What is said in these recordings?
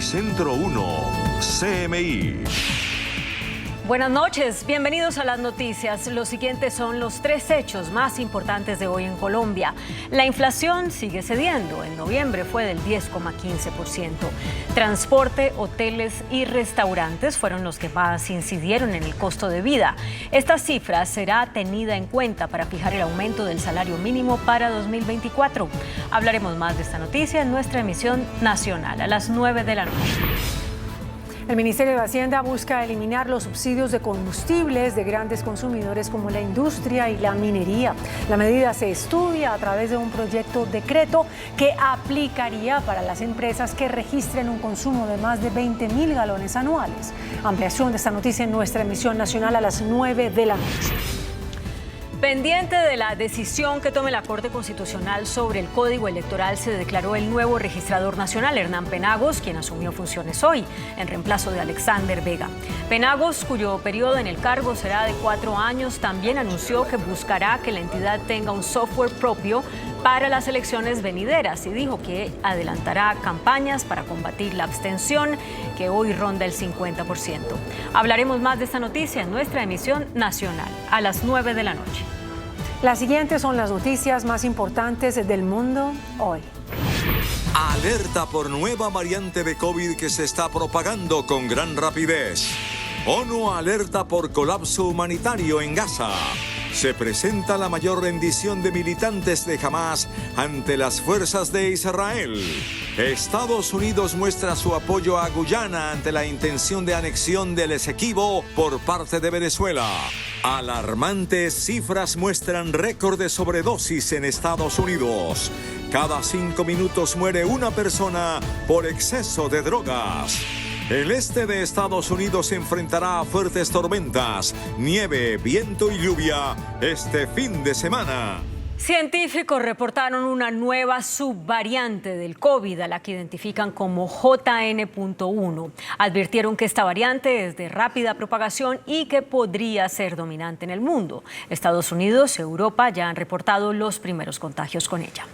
Epicentro 1, CMI. Buenas noches, bienvenidos a las noticias. Los siguientes son los 3 hechos más importantes de hoy en Colombia. La inflación sigue cediendo. En noviembre fue del 10,15%. Transporte, hoteles y restaurantes fueron los que más incidieron en el costo de vida. Esta cifra será tenida en cuenta para fijar el aumento del salario mínimo para 2024. Hablaremos más de esta noticia en nuestra emisión nacional a las 9 de la noche. El Ministerio de Hacienda busca eliminar los subsidios de combustibles de grandes consumidores como la industria y la minería. La medida se estudia a través de un proyecto decreto que aplicaría para las empresas que registren un consumo de más de 20.000 galones anuales. Ampliación de esta noticia en nuestra emisión nacional a las 9 de la noche. Pendiente de la decisión que tome la Corte Constitucional sobre el Código Electoral, se declaró el nuevo registrador nacional, Hernán Penagos, quien asumió funciones hoy, en reemplazo de Alexander Vega. Penagos, cuyo periodo en el cargo será de 4 años, también anunció que buscará que la entidad tenga un software propio para las elecciones venideras y dijo que adelantará campañas para combatir la abstención, que hoy ronda el 50%. Hablaremos más de esta noticia en nuestra emisión nacional a las 9 de la noche. Las siguientes son las noticias más importantes del mundo hoy. Alerta por nueva variante de COVID que se está propagando con gran rapidez. ONU alerta por colapso humanitario en Gaza. Se presenta la mayor rendición de militantes de Hamás ante las fuerzas de Israel. Estados Unidos muestra su apoyo a Guyana ante la intención de anexión del Esequibo por parte de Venezuela. Alarmantes cifras muestran récord de sobredosis en Estados Unidos. Cada 5 minutos muere una persona por exceso de drogas. El este de Estados Unidos se enfrentará a fuertes tormentas, nieve, viento y lluvia este fin de semana. Científicos reportaron una nueva subvariante del COVID, a la que identifican como JN.1. Advirtieron que esta variante es de rápida propagación y que podría ser dominante en el mundo. Estados Unidos y Europa ya han reportado los primeros contagios con ella.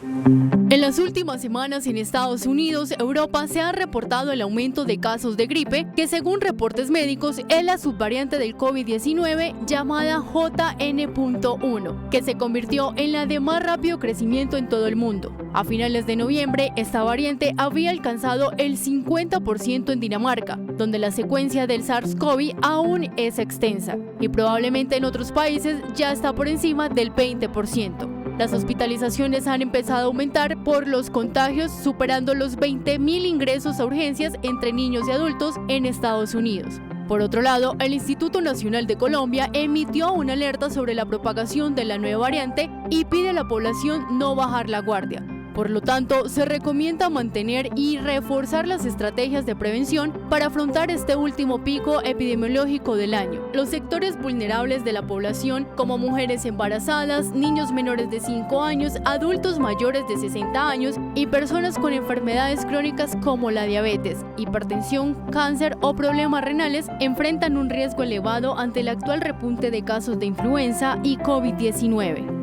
En las últimas semanas en Estados Unidos, Europa se ha reportado el aumento de casos de gripe, que según reportes médicos es la subvariante del COVID-19 llamada JN.1, que se convirtió en la de más rápido crecimiento en todo el mundo. A finales de noviembre, esta variante había alcanzado el 50% en Dinamarca, donde la secuencia del SARS-CoV aún es extensa, y probablemente en otros países ya está por encima del 20%. Las hospitalizaciones han empezado a aumentar por los contagios, superando los 20.000 ingresos a urgencias entre niños y adultos en Estados Unidos. Por otro lado, el Instituto Nacional de Colombia emitió una alerta sobre la propagación de la nueva variante y pide a la población no bajar la guardia. Por lo tanto, se recomienda mantener y reforzar las estrategias de prevención para afrontar este último pico epidemiológico del año. Los sectores vulnerables de la población, como mujeres embarazadas, niños menores de 5 años, adultos mayores de 60 años y personas con enfermedades crónicas como la diabetes, hipertensión, cáncer o problemas renales, enfrentan un riesgo elevado ante el actual repunte de casos de influenza y COVID-19.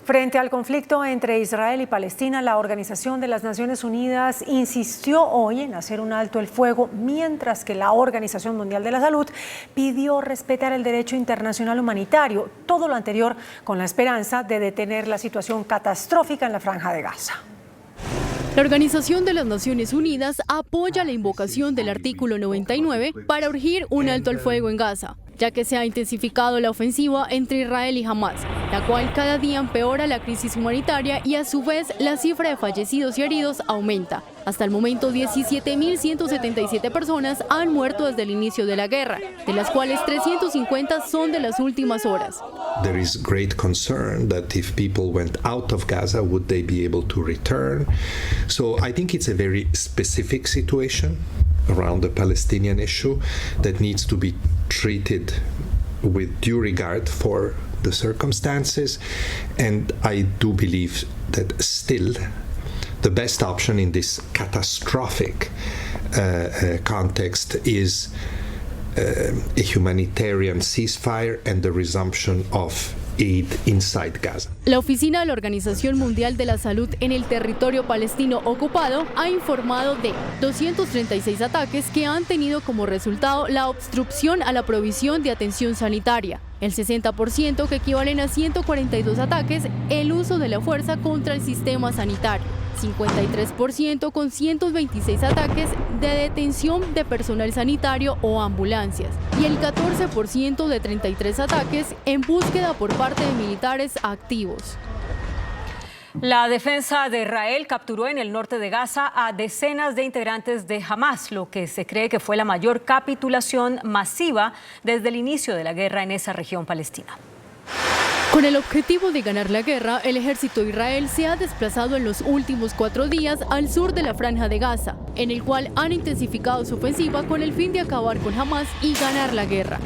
Frente al conflicto entre Israel y Palestina, la Organización de las Naciones Unidas insistió hoy en hacer un alto el fuego, mientras que la Organización Mundial de la Salud pidió respetar el derecho internacional humanitario. Todo lo anterior con la esperanza de detener la situación catastrófica en la Franja de Gaza. La Organización de las Naciones Unidas apoya la invocación del artículo 99 para urgir un alto al fuego en Gaza, ya que se ha intensificado la ofensiva entre Israel y Hamás, la cual cada día empeora la crisis humanitaria y a su vez la cifra de fallecidos y heridos aumenta. Hasta el momento, 17.177 personas han muerto desde el inicio de la guerra, de las cuales 350 son de las últimas horas. There is great concern that if people went out of Gaza, would they be able to return? So I think it's a very specific situation around the Palestinian issue that needs to be treated with due regard for the circumstances, and I do believe that still the best option in this catastrophic context is a humanitarian ceasefire and the resumption of aid inside Gaza. La oficina de la Organización Mundial de la Salud en el territorio palestino ocupado ha informado de 236 ataques que han tenido como resultado la obstrucción a la provisión de atención sanitaria, el 60%, que equivalen a 142 ataques, el uso de la fuerza contra el sistema sanitario, 53% con 126 ataques de detención de personal sanitario o ambulancias y el 14% de 33 ataques en búsqueda por parte de militares activos. La defensa de Israel capturó en el norte de Gaza a decenas de integrantes de Hamas, lo que se cree que fue la mayor capitulación masiva desde el inicio de la guerra en esa región palestina. Con el objetivo de ganar la guerra, el ejército de Israel se ha desplazado en los últimos 4 días al sur de la Franja de Gaza, en el cual han intensificado su ofensiva con el fin de acabar con Hamas y ganar la guerra.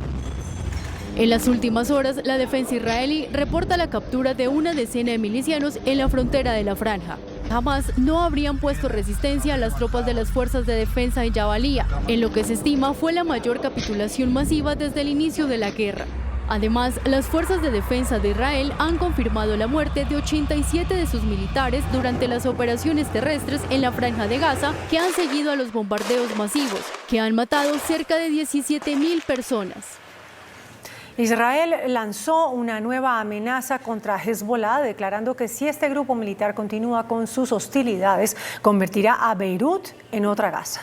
En las últimas horas, la defensa israelí reporta la captura de una decena de milicianos en la frontera de la franja. Jamás no habrían puesto resistencia a las tropas de las fuerzas de defensa en Jabalía, en lo que se estima fue la mayor capitulación masiva desde el inicio de la guerra. Además, las fuerzas de defensa de Israel han confirmado la muerte de 87 de sus militares durante las operaciones terrestres en la Franja de Gaza, que han seguido a los bombardeos masivos, que han matado cerca de 17.000 personas. Israel lanzó una nueva amenaza contra Hezbollah, declarando que si este grupo militar continúa con sus hostilidades, convertirá a Beirut en otra Gaza.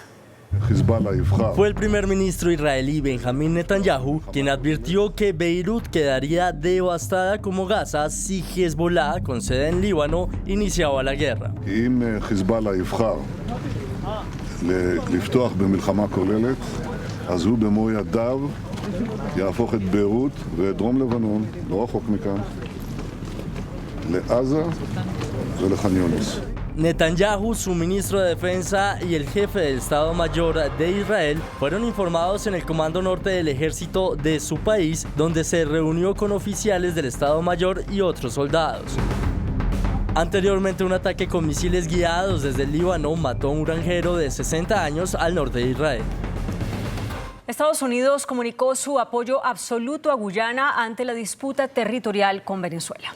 Fue el primer ministro israelí Benjamín Netanyahu quien advirtió que Beirut quedaría devastada como Gaza si Hezbollah, con sede en Líbano, iniciaba la guerra. יהפוך את ביירות ואת דרום לבנון, לא רחוק מכאן, לעזה ולח'אן יונס. Netanyahu, su ministro de Defensa y el jefe del Estado Mayor de Israel fueron informados en el Comando Norte del Ejército de su país, donde se reunió con oficiales del Estado Mayor y otros soldados. Anteriormente, un ataque con misiles guiados desde el Líbano mató a un granjero de 60 años al norte de Israel. Estados Unidos comunicó su apoyo absoluto a Guyana ante la disputa territorial con Venezuela.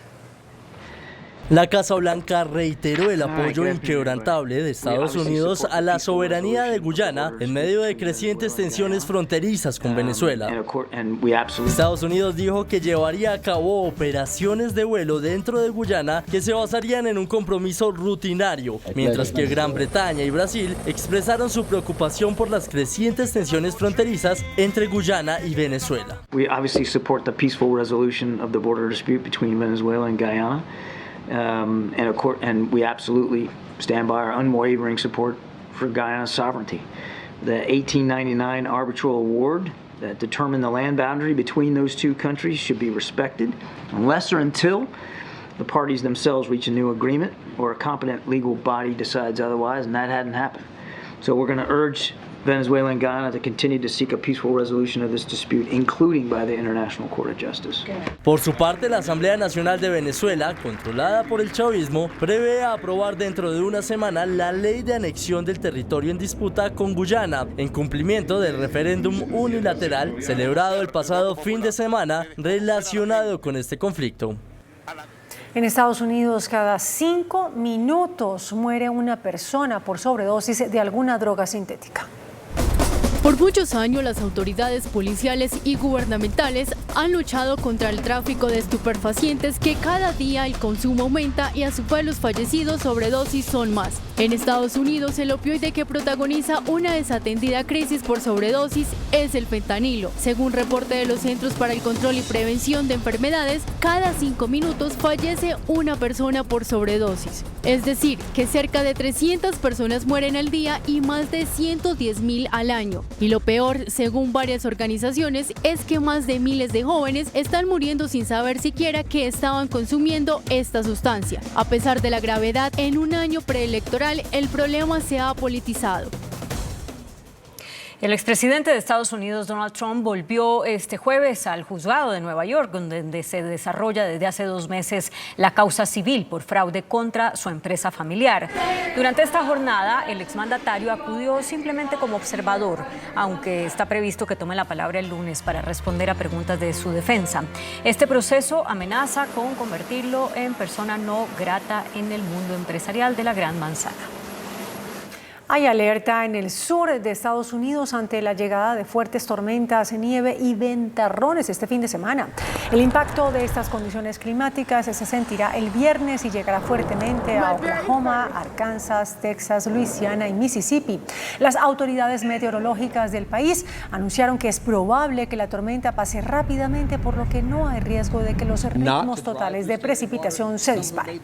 La Casa Blanca reiteró el apoyo inquebrantable de Estados Unidos a la soberanía de Guyana en medio de crecientes tensiones fronterizas con Venezuela. Estados Unidos dijo que llevaría a cabo operaciones de vuelo dentro de Guyana que se basarían en un compromiso rutinario, mientras que Gran Bretaña y Brasil expresaron su preocupación por las crecientes tensiones fronterizas entre Guyana y Venezuela. We obviously support the peaceful resolution of the border dispute between Venezuela and Guyana. And we absolutely stand by our unwavering support for Guyana's sovereignty. The 1899 arbitral award that determined the land boundary between those two countries should be respected unless or until the parties themselves reach a new agreement or a competent legal body decides otherwise, and that hadn't happened. So we're going to urge Venezuela and Guyana to continue to seek a peaceful resolution of this dispute, including by the International Court of Justice. Por su parte, la Asamblea Nacional de Venezuela, controlada por el chavismo, prevé aprobar dentro de una semana la ley de anexión del territorio en disputa con Guyana, en cumplimiento del referéndum unilateral celebrado el pasado fin de semana relacionado con este conflicto. En Estados Unidos, cada 5 minutos muere una persona por sobredosis de alguna droga sintética. Por muchos años, las autoridades policiales y gubernamentales han luchado contra el tráfico de estupefacientes, que cada día el consumo aumenta y a su vez los fallecidos sobredosis son más. En Estados Unidos, el opioide que protagoniza una desatendida crisis por sobredosis es el fentanilo. Según reporte de los Centros para el Control y Prevención de Enfermedades, cada 5 minutos fallece una persona por sobredosis. Es decir, que cerca de 300 personas mueren al día y más de 110.000 al año. Y lo peor, según varias organizaciones, es que más de miles de jóvenes están muriendo sin saber siquiera que estaban consumiendo esta sustancia. A pesar de la gravedad, en un año preelectoral, el problema se ha politizado. El expresidente de Estados Unidos, Donald Trump, volvió este jueves al juzgado de Nueva York, donde se desarrolla desde hace 2 meses la causa civil por fraude contra su empresa familiar. Durante esta jornada, el exmandatario acudió simplemente como observador, aunque está previsto que tome la palabra el lunes para responder a preguntas de su defensa. Este proceso amenaza con convertirlo en persona no grata en el mundo empresarial de la Gran Manzana. Hay alerta en el sur de Estados Unidos ante la llegada de fuertes tormentas, nieve y ventarrones este fin de semana. El impacto de estas condiciones climáticas se sentirá el viernes y llegará fuertemente a Oklahoma, Arkansas, Texas, Luisiana y Mississippi. Las autoridades meteorológicas del país anunciaron que es probable que la tormenta pase rápidamente, por lo que no hay riesgo de que los ritmos totales de precipitación se disparen.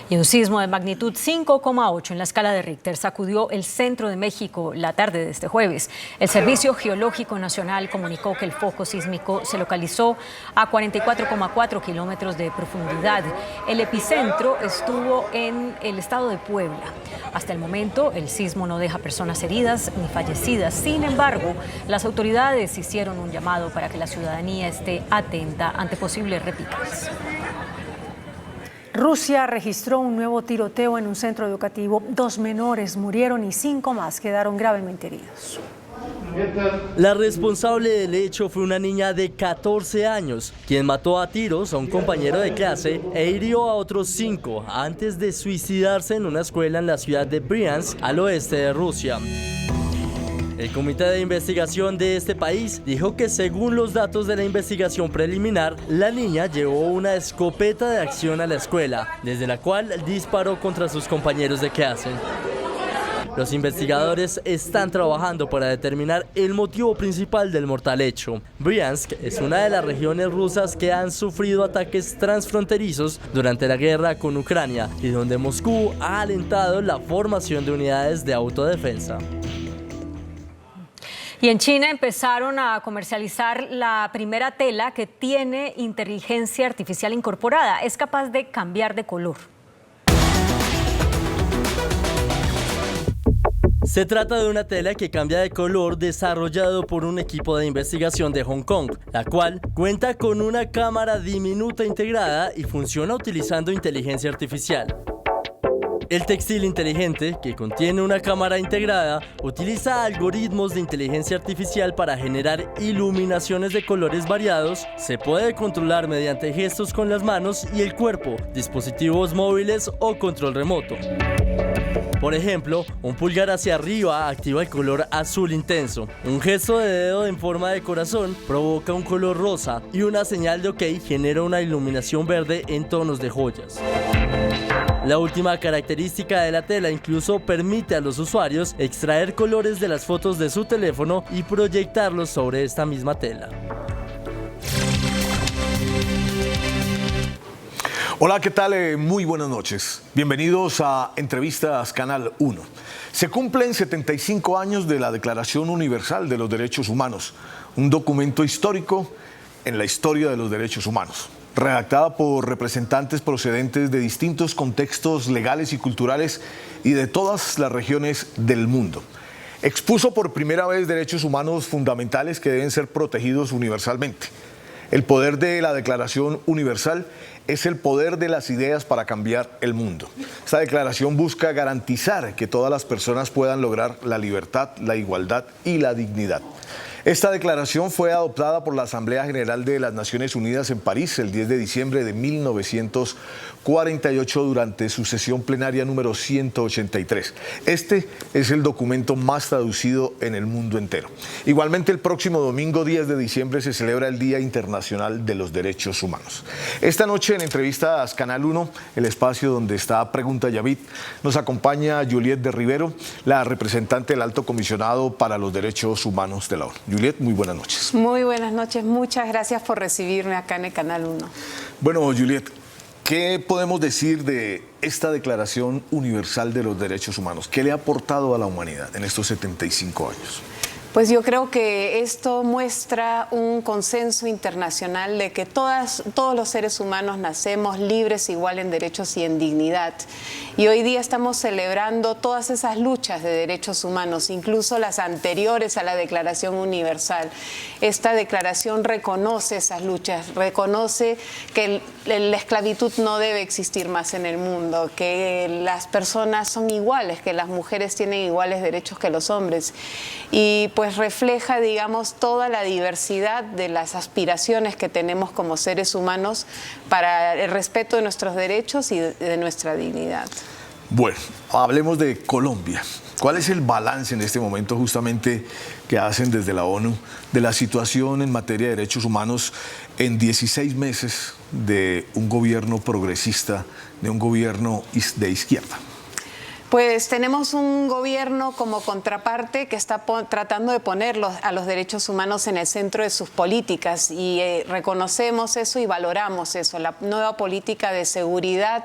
Y un sismo de magnitud 5,8 en la escala de Richter sacudió el centro de México la tarde de este jueves. El Servicio Geológico Nacional comunicó que el foco sísmico se localizó a 44,4 kilómetros de profundidad. El epicentro estuvo en el estado de Puebla. Hasta el momento, el sismo no deja personas heridas ni fallecidas. Sin embargo, las autoridades hicieron un llamado para que la ciudadanía esté atenta ante posibles repicas. Rusia registró un nuevo tiroteo en un centro educativo. 2 menores murieron y 5 más quedaron gravemente heridos. La responsable del hecho fue una niña de 14 años, quien mató a tiros a un compañero de clase e hirió a otros 5 antes de suicidarse en una escuela en la ciudad de Bryansk, al oeste de Rusia. El comité de investigación de este país dijo que según los datos de la investigación preliminar, la niña llevó una escopeta de acción a la escuela, desde la cual disparó contra sus compañeros de clase. Los investigadores están trabajando para determinar el motivo principal del mortal hecho. Bryansk es una de las regiones rusas que han sufrido ataques transfronterizos durante la guerra con Ucrania y donde Moscú ha alentado la formación de unidades de autodefensa. Y en China empezaron a comercializar la primera tela que tiene inteligencia artificial incorporada. Es capaz de cambiar de color. Se trata de una tela que cambia de color desarrollado por un equipo de investigación de Hong Kong, la cual cuenta con una cámara diminuta integrada y funciona utilizando inteligencia artificial. El textil inteligente, que contiene una cámara integrada, utiliza algoritmos de inteligencia artificial para generar iluminaciones de colores variados, se puede controlar mediante gestos con las manos y el cuerpo, dispositivos móviles o control remoto. Por ejemplo, un pulgar hacia arriba activa el color azul intenso, un gesto de dedo en forma de corazón provoca un color rosa y una señal de OK genera una iluminación verde en tonos de joyas. La última característica de la tela incluso permite a los usuarios extraer colores de las fotos de su teléfono y proyectarlos sobre esta misma tela. Hola, ¿qué tal? Muy buenas noches. Bienvenidos a Entrevistas Canal 1. Se cumplen 75 años de la Declaración Universal de los Derechos Humanos, un documento histórico en la historia de los derechos humanos, redactada por representantes procedentes de distintos contextos legales y culturales y de todas las regiones del mundo. Expuso por primera vez derechos humanos fundamentales que deben ser protegidos universalmente. El poder de la Declaración Universal es el poder de las ideas para cambiar el mundo. Esta declaración busca garantizar que todas las personas puedan lograr la libertad, la igualdad y la dignidad. Esta declaración fue adoptada por la Asamblea General de las Naciones Unidas en París el 10 de diciembre de 1948 durante su sesión plenaria número 183. Este es el documento más traducido en el mundo entero. Igualmente, el próximo domingo 10 de diciembre se celebra el Día Internacional de los Derechos Humanos. Esta noche en Entrevistas Canal 1, el espacio donde está Pregunta Yavit, nos acompaña Juliette de Rivero, la representante del Alto Comisionado para los Derechos Humanos de la ONU. Juliette, muy buenas noches. Muy buenas noches, muchas gracias por recibirme acá en el Canal 1. Bueno, Juliette, ¿qué podemos decir de esta Declaración Universal de los Derechos Humanos? ¿Qué le ha aportado a la humanidad en estos 75 años? Pues yo creo que esto muestra un consenso internacional de que todos los seres humanos nacemos libres, igual en derechos y en dignidad. Y hoy día estamos celebrando todas esas luchas de derechos humanos, incluso las anteriores a la Declaración Universal. Esta declaración reconoce esas luchas, reconoce que la esclavitud no debe existir más en el mundo, que las personas son iguales, que las mujeres tienen iguales derechos que los hombres. Y pues refleja, digamos, toda la diversidad de las aspiraciones que tenemos como seres humanos para el respeto de nuestros derechos y de nuestra dignidad. Bueno, hablemos de Colombia. ¿Cuál es el balance en este momento justamente que hacen desde la ONU de la situación en materia de derechos humanos en 16 meses de un gobierno progresista, de un gobierno de izquierda? Pues tenemos un gobierno como contraparte que está tratando de poner a los derechos humanos en el centro de sus políticas y reconocemos eso y valoramos eso. La nueva política de seguridad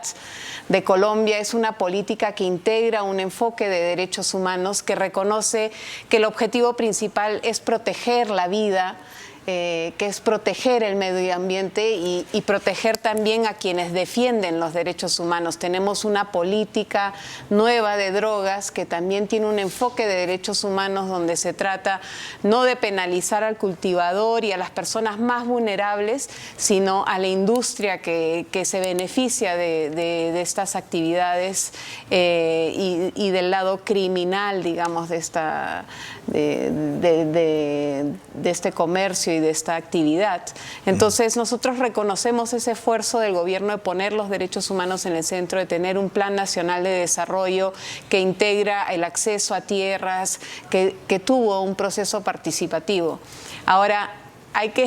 de Colombia es una política que integra un enfoque de derechos humanos que reconoce que el objetivo principal es proteger la vida, que es proteger el medio ambiente y proteger también a quienes defienden los derechos humanos. Tenemos una política nueva de drogas que también tiene un enfoque de derechos humanos donde se trata no de penalizar al cultivador y a las personas más vulnerables, sino a la industria que se beneficia de estas actividades y del lado criminal, digamos, de este comercio y de esta actividad. Entonces nosotros reconocemos ese esfuerzo del gobierno de poner los derechos humanos en el centro, de tener un plan nacional de desarrollo que integra el acceso a tierras, que tuvo un proceso participativo. Ahora, hay que...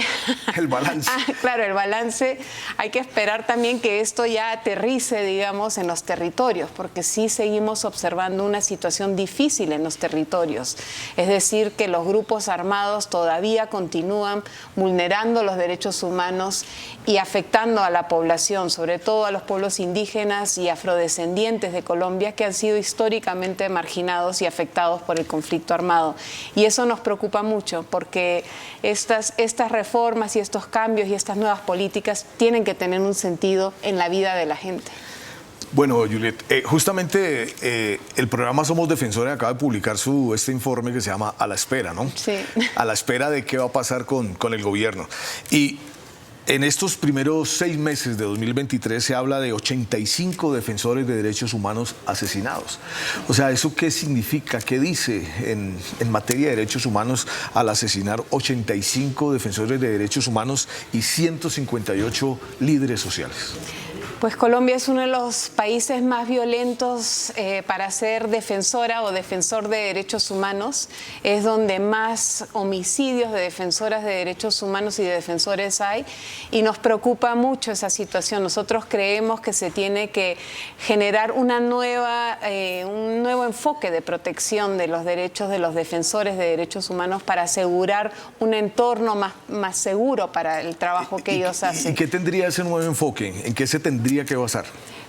El balance. Claro, el balance. Hay que esperar también que esto ya aterrice, digamos, en los territorios, porque sí seguimos observando una situación difícil en los territorios. Es decir, que los grupos armados todavía continúan vulnerando los derechos humanos y afectando a la población, sobre todo a los pueblos indígenas y afrodescendientes de Colombia, que han sido históricamente marginados y afectados por el conflicto armado. Y eso nos preocupa mucho, porque estas reformas y estos cambios y estas nuevas políticas tienen que tener un sentido en la vida de la gente. Bueno, Juliet, justamente el programa Somos Defensores acaba de publicar este informe que se llama A la Espera, ¿no? Sí. A la espera de qué va a pasar con el gobierno. Y en estos primeros 6 meses de 2023 se habla de 85 defensores de derechos humanos asesinados. O sea, ¿eso qué significa? ¿Qué dice en materia de derechos humanos al asesinar 85 defensores de derechos humanos y 158 líderes sociales? Pues Colombia es uno de los países más violentos para ser defensora o defensor de derechos humanos. Es donde más homicidios de defensoras de derechos humanos y de defensores hay, y nos preocupa mucho esa situación. Nosotros creemos que se tiene que generar un nuevo enfoque de protección de los derechos de los defensores de derechos humanos para asegurar un entorno más seguro para el trabajo que ellos hacen. ¿Y qué tendría ese nuevo enfoque? ¿En qué se tendría que basar?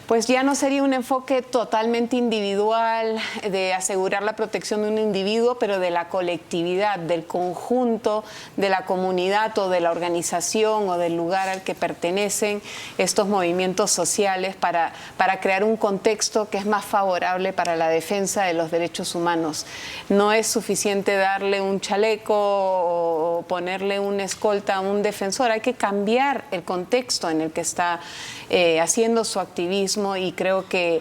Pues ya no sería un enfoque totalmente individual de asegurar la protección de un individuo, pero de la colectividad, del conjunto, de la comunidad o de la organización o del lugar al que pertenecen estos movimientos sociales para crear un contexto que es más favorable para la defensa de los derechos humanos. No es suficiente darle un chaleco o ponerle una escolta a un defensor, hay que cambiar el contexto en el que está haciendo su activismo, y creo que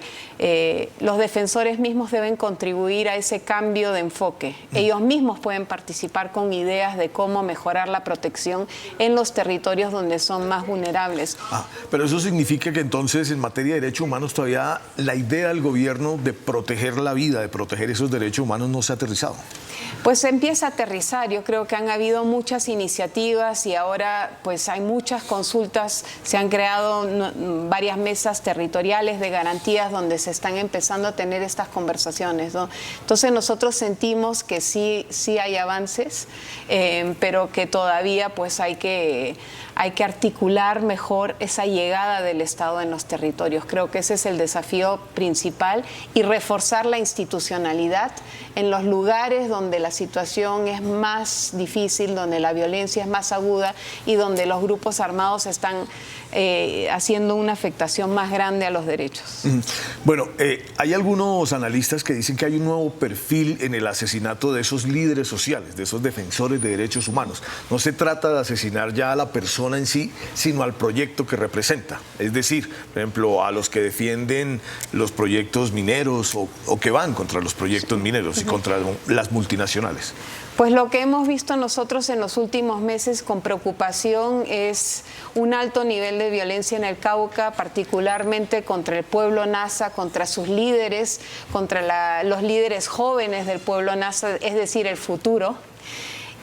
los defensores mismos deben contribuir a ese cambio de enfoque. Ellos mismos pueden participar con ideas de cómo mejorar la protección en los territorios donde son más vulnerables. Pero eso significa que entonces en materia de derechos humanos todavía la idea del gobierno de proteger la vida, de proteger esos derechos humanos no se ha aterrizado. Pues empieza a aterrizar. Yo creo que han habido muchas iniciativas y ahora pues hay muchas consultas, se han creado varias mesas territoriales territoriales de garantías donde se están empezando a tener estas conversaciones, ¿no? Entonces nosotros sentimos que sí hay avances, pero que todavía pues hay que articular mejor esa llegada del Estado en los territorios. Creo que ese es el desafío principal, y reforzar la institucionalidad en los lugares donde la situación es más difícil, donde la violencia es más aguda y donde los grupos armados están haciendo una afectación más grande a los derechos. Bueno, hay algunos analistas que dicen que hay un nuevo perfil en el asesinato de esos líderes sociales, de esos defensores de derechos humanos. No se trata de asesinar ya a la persona en sí, sino al proyecto que representa. Es decir, por ejemplo, a los que defienden los proyectos mineros o que van contra los proyectos mineros y contra las multinacionales. Pues lo que hemos visto nosotros en los últimos meses con preocupación es un alto nivel de violencia en el Cauca, particularmente contra el pueblo Nasa, contra sus líderes, contra los líderes jóvenes del pueblo Nasa, es decir, el futuro,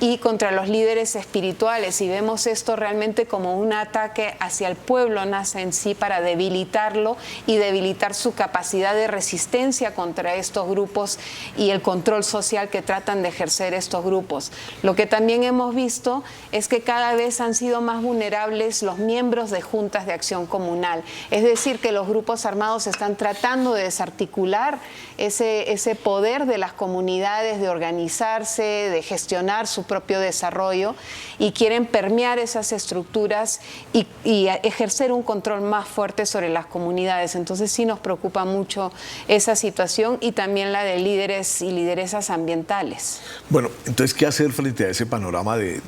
y contra los líderes espirituales, y vemos esto realmente como un ataque hacia el pueblo Nasa en sí, para debilitarlo y debilitar su capacidad de resistencia contra estos grupos y el control social que tratan de ejercer estos grupos. Lo que también hemos visto es que cada vez han sido más vulnerables los miembros de juntas de acción comunal, es decir, que los grupos armados están tratando de desarticular ese poder de las comunidades de organizarse, de gestionar su propio desarrollo, y quieren permear esas estructuras y ejercer un control más fuerte sobre las comunidades. Entonces sí nos preocupa mucho esa situación, y también la de líderes y lideresas ambientales. Bueno, entonces, ¿qué hacer frente a ese panorama de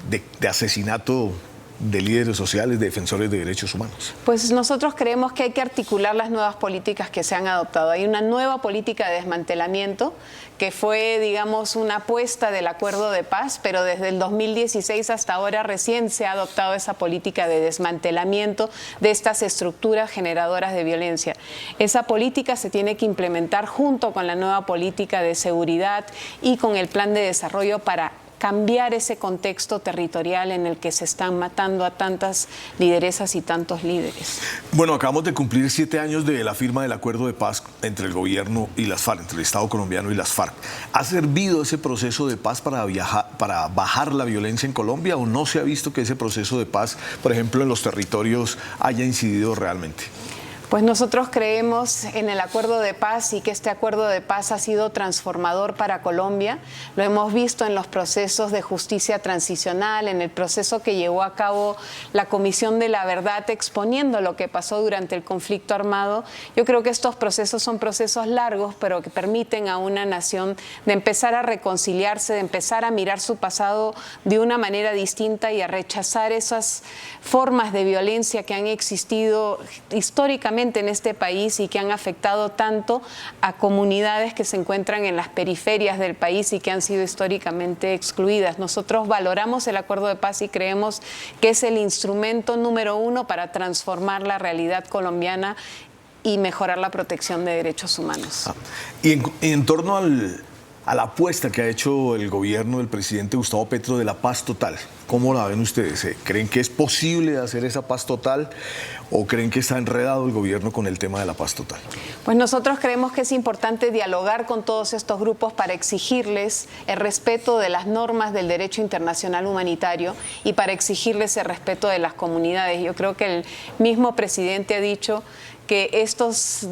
asesinato de líderes sociales, de defensores de derechos humanos? Pues nosotros creemos que hay que articular las nuevas políticas que se han adoptado. Hay una nueva política de desmantelamiento que fue, digamos, una apuesta del acuerdo de paz, pero desde el 2016 hasta ahora recién se ha adoptado esa política de desmantelamiento de estas estructuras generadoras de violencia. Esa política se tiene que implementar junto con la nueva política de seguridad y con el plan de desarrollo para cambiar ese contexto territorial en el que se están matando a tantas lideresas y tantos líderes. Bueno, acabamos de cumplir 7 años de la firma del acuerdo de paz entre el gobierno y las FARC, entre el Estado colombiano y las FARC. ¿Ha servido ese proceso de paz para bajar la violencia en Colombia, o no se ha visto que ese proceso de paz, por ejemplo, en los territorios haya incidido realmente? Pues nosotros creemos en el acuerdo de paz, y que este acuerdo de paz ha sido transformador para Colombia. Lo hemos visto en los procesos de justicia transicional, en el proceso que llevó a cabo la Comisión de la Verdad, exponiendo lo que pasó durante el conflicto armado. Yo creo que estos procesos son procesos largos, pero que permiten a una nación de empezar a reconciliarse, de empezar a mirar su pasado de una manera distinta y a rechazar esas formas de violencia que han existido históricamente en este país y que han afectado tanto a comunidades que se encuentran en las periferias del país y que han sido históricamente excluidas. Nosotros valoramos el acuerdo de paz y creemos que es el instrumento número 1 para transformar la realidad colombiana y mejorar la protección de derechos humanos. Y en torno a la apuesta que ha hecho el gobierno del presidente Gustavo Petro de la paz total, ¿cómo la ven ustedes? ¿Creen que es posible hacer esa paz total, o creen que está enredado el gobierno con el tema de la paz total? Pues nosotros creemos que es importante dialogar con todos estos grupos para exigirles el respeto de las normas del derecho internacional humanitario y para exigirles el respeto de las comunidades. Yo creo que el mismo presidente ha dicho que estas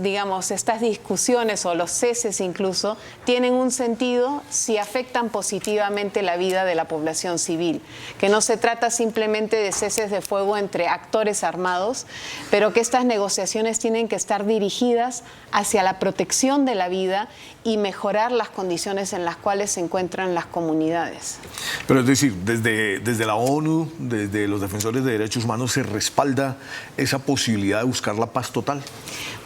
discusiones o los ceses incluso tienen un sentido si afectan positivamente la vida de la población civil, que no se trata simplemente de ceses de fuego entre actores armados, pero que estas negociaciones tienen que estar dirigidas hacia la protección de la vida y mejorar las condiciones en las cuales se encuentran las comunidades. Pero es decir, desde la ONU, desde los defensores de derechos humanos, ¿se respalda esa posibilidad de buscar la paz total?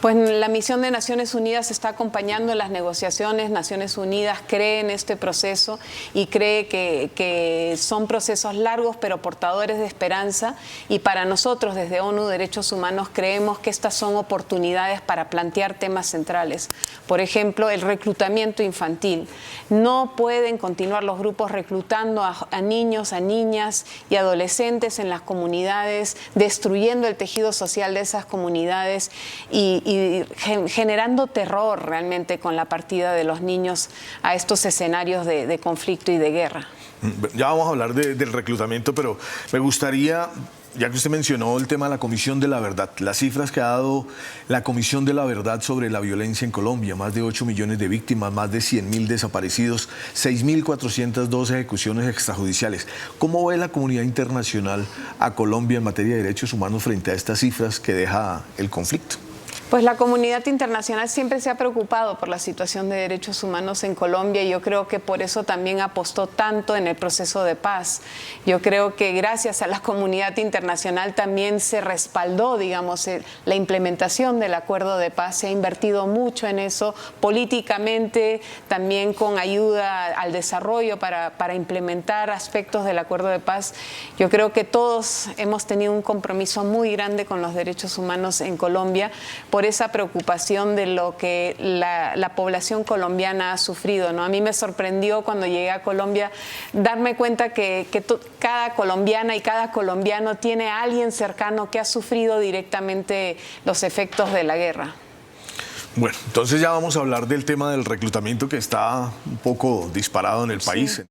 Pues la misión de Naciones Unidas está acompañando las negociaciones. Naciones Unidas cree en este proceso y cree que son procesos largos pero portadores de esperanza, y para nosotros desde ONU Derechos Humanos creemos que estas son oportunidades para plantear temas centrales. Por ejemplo, el reclutamiento infantil. No pueden continuar los grupos reclutando a niños, a niñas y adolescentes en las comunidades, destruyendo el tejido social de esas comunidades y generando terror realmente con la partida de los niños a estos escenarios de conflicto y de guerra. Ya vamos a hablar del reclutamiento, pero me gustaría, ya que usted mencionó el tema de la Comisión de la Verdad, las cifras que ha dado la Comisión de la Verdad sobre la violencia en Colombia, más de 8 millones de víctimas, más de 100.000 desaparecidos, 6.402 ejecuciones extrajudiciales. ¿Cómo ve la comunidad internacional a Colombia en materia de derechos humanos frente a estas cifras que deja el conflicto? Pues la comunidad internacional siempre se ha preocupado por la situación de derechos humanos en Colombia y yo creo que por eso también apostó tanto en el proceso de paz. Yo creo que gracias a la comunidad internacional también se respaldó, digamos, la implementación del acuerdo de paz. Se ha invertido mucho en eso políticamente, también con ayuda al desarrollo para implementar aspectos del acuerdo de paz. Yo creo que todos hemos tenido un compromiso muy grande con los derechos humanos en Colombia, por esa preocupación de lo que la población colombiana ha sufrido, ¿no? A mí me sorprendió cuando llegué a Colombia darme cuenta que cada colombiana y cada colombiano tiene a alguien cercano que ha sufrido directamente los efectos de la guerra. Bueno, entonces ya vamos a hablar del tema del reclutamiento que está un poco disparado en el país.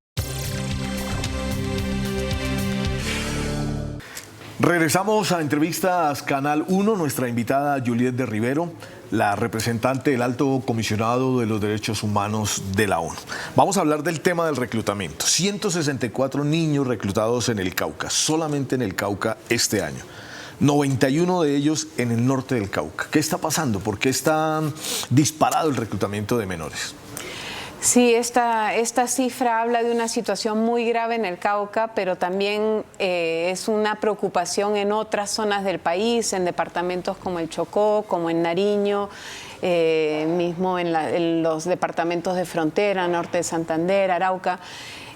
Regresamos a Entrevistas Canal 1, nuestra invitada Juliet de Rivero, la representante del Alto Comisionado de los Derechos Humanos de la ONU. Vamos a hablar del tema del reclutamiento. 164 niños reclutados en el Cauca, solamente en el Cauca este año. 91 de ellos en el norte del Cauca. ¿Qué está pasando? ¿Por qué está disparado el reclutamiento de menores? Sí, esta cifra habla de una situación muy grave en el Cauca, pero también es una preocupación en otras zonas del país, en departamentos como el Chocó, como en Nariño, mismo en los departamentos de frontera, norte de Santander, Arauca.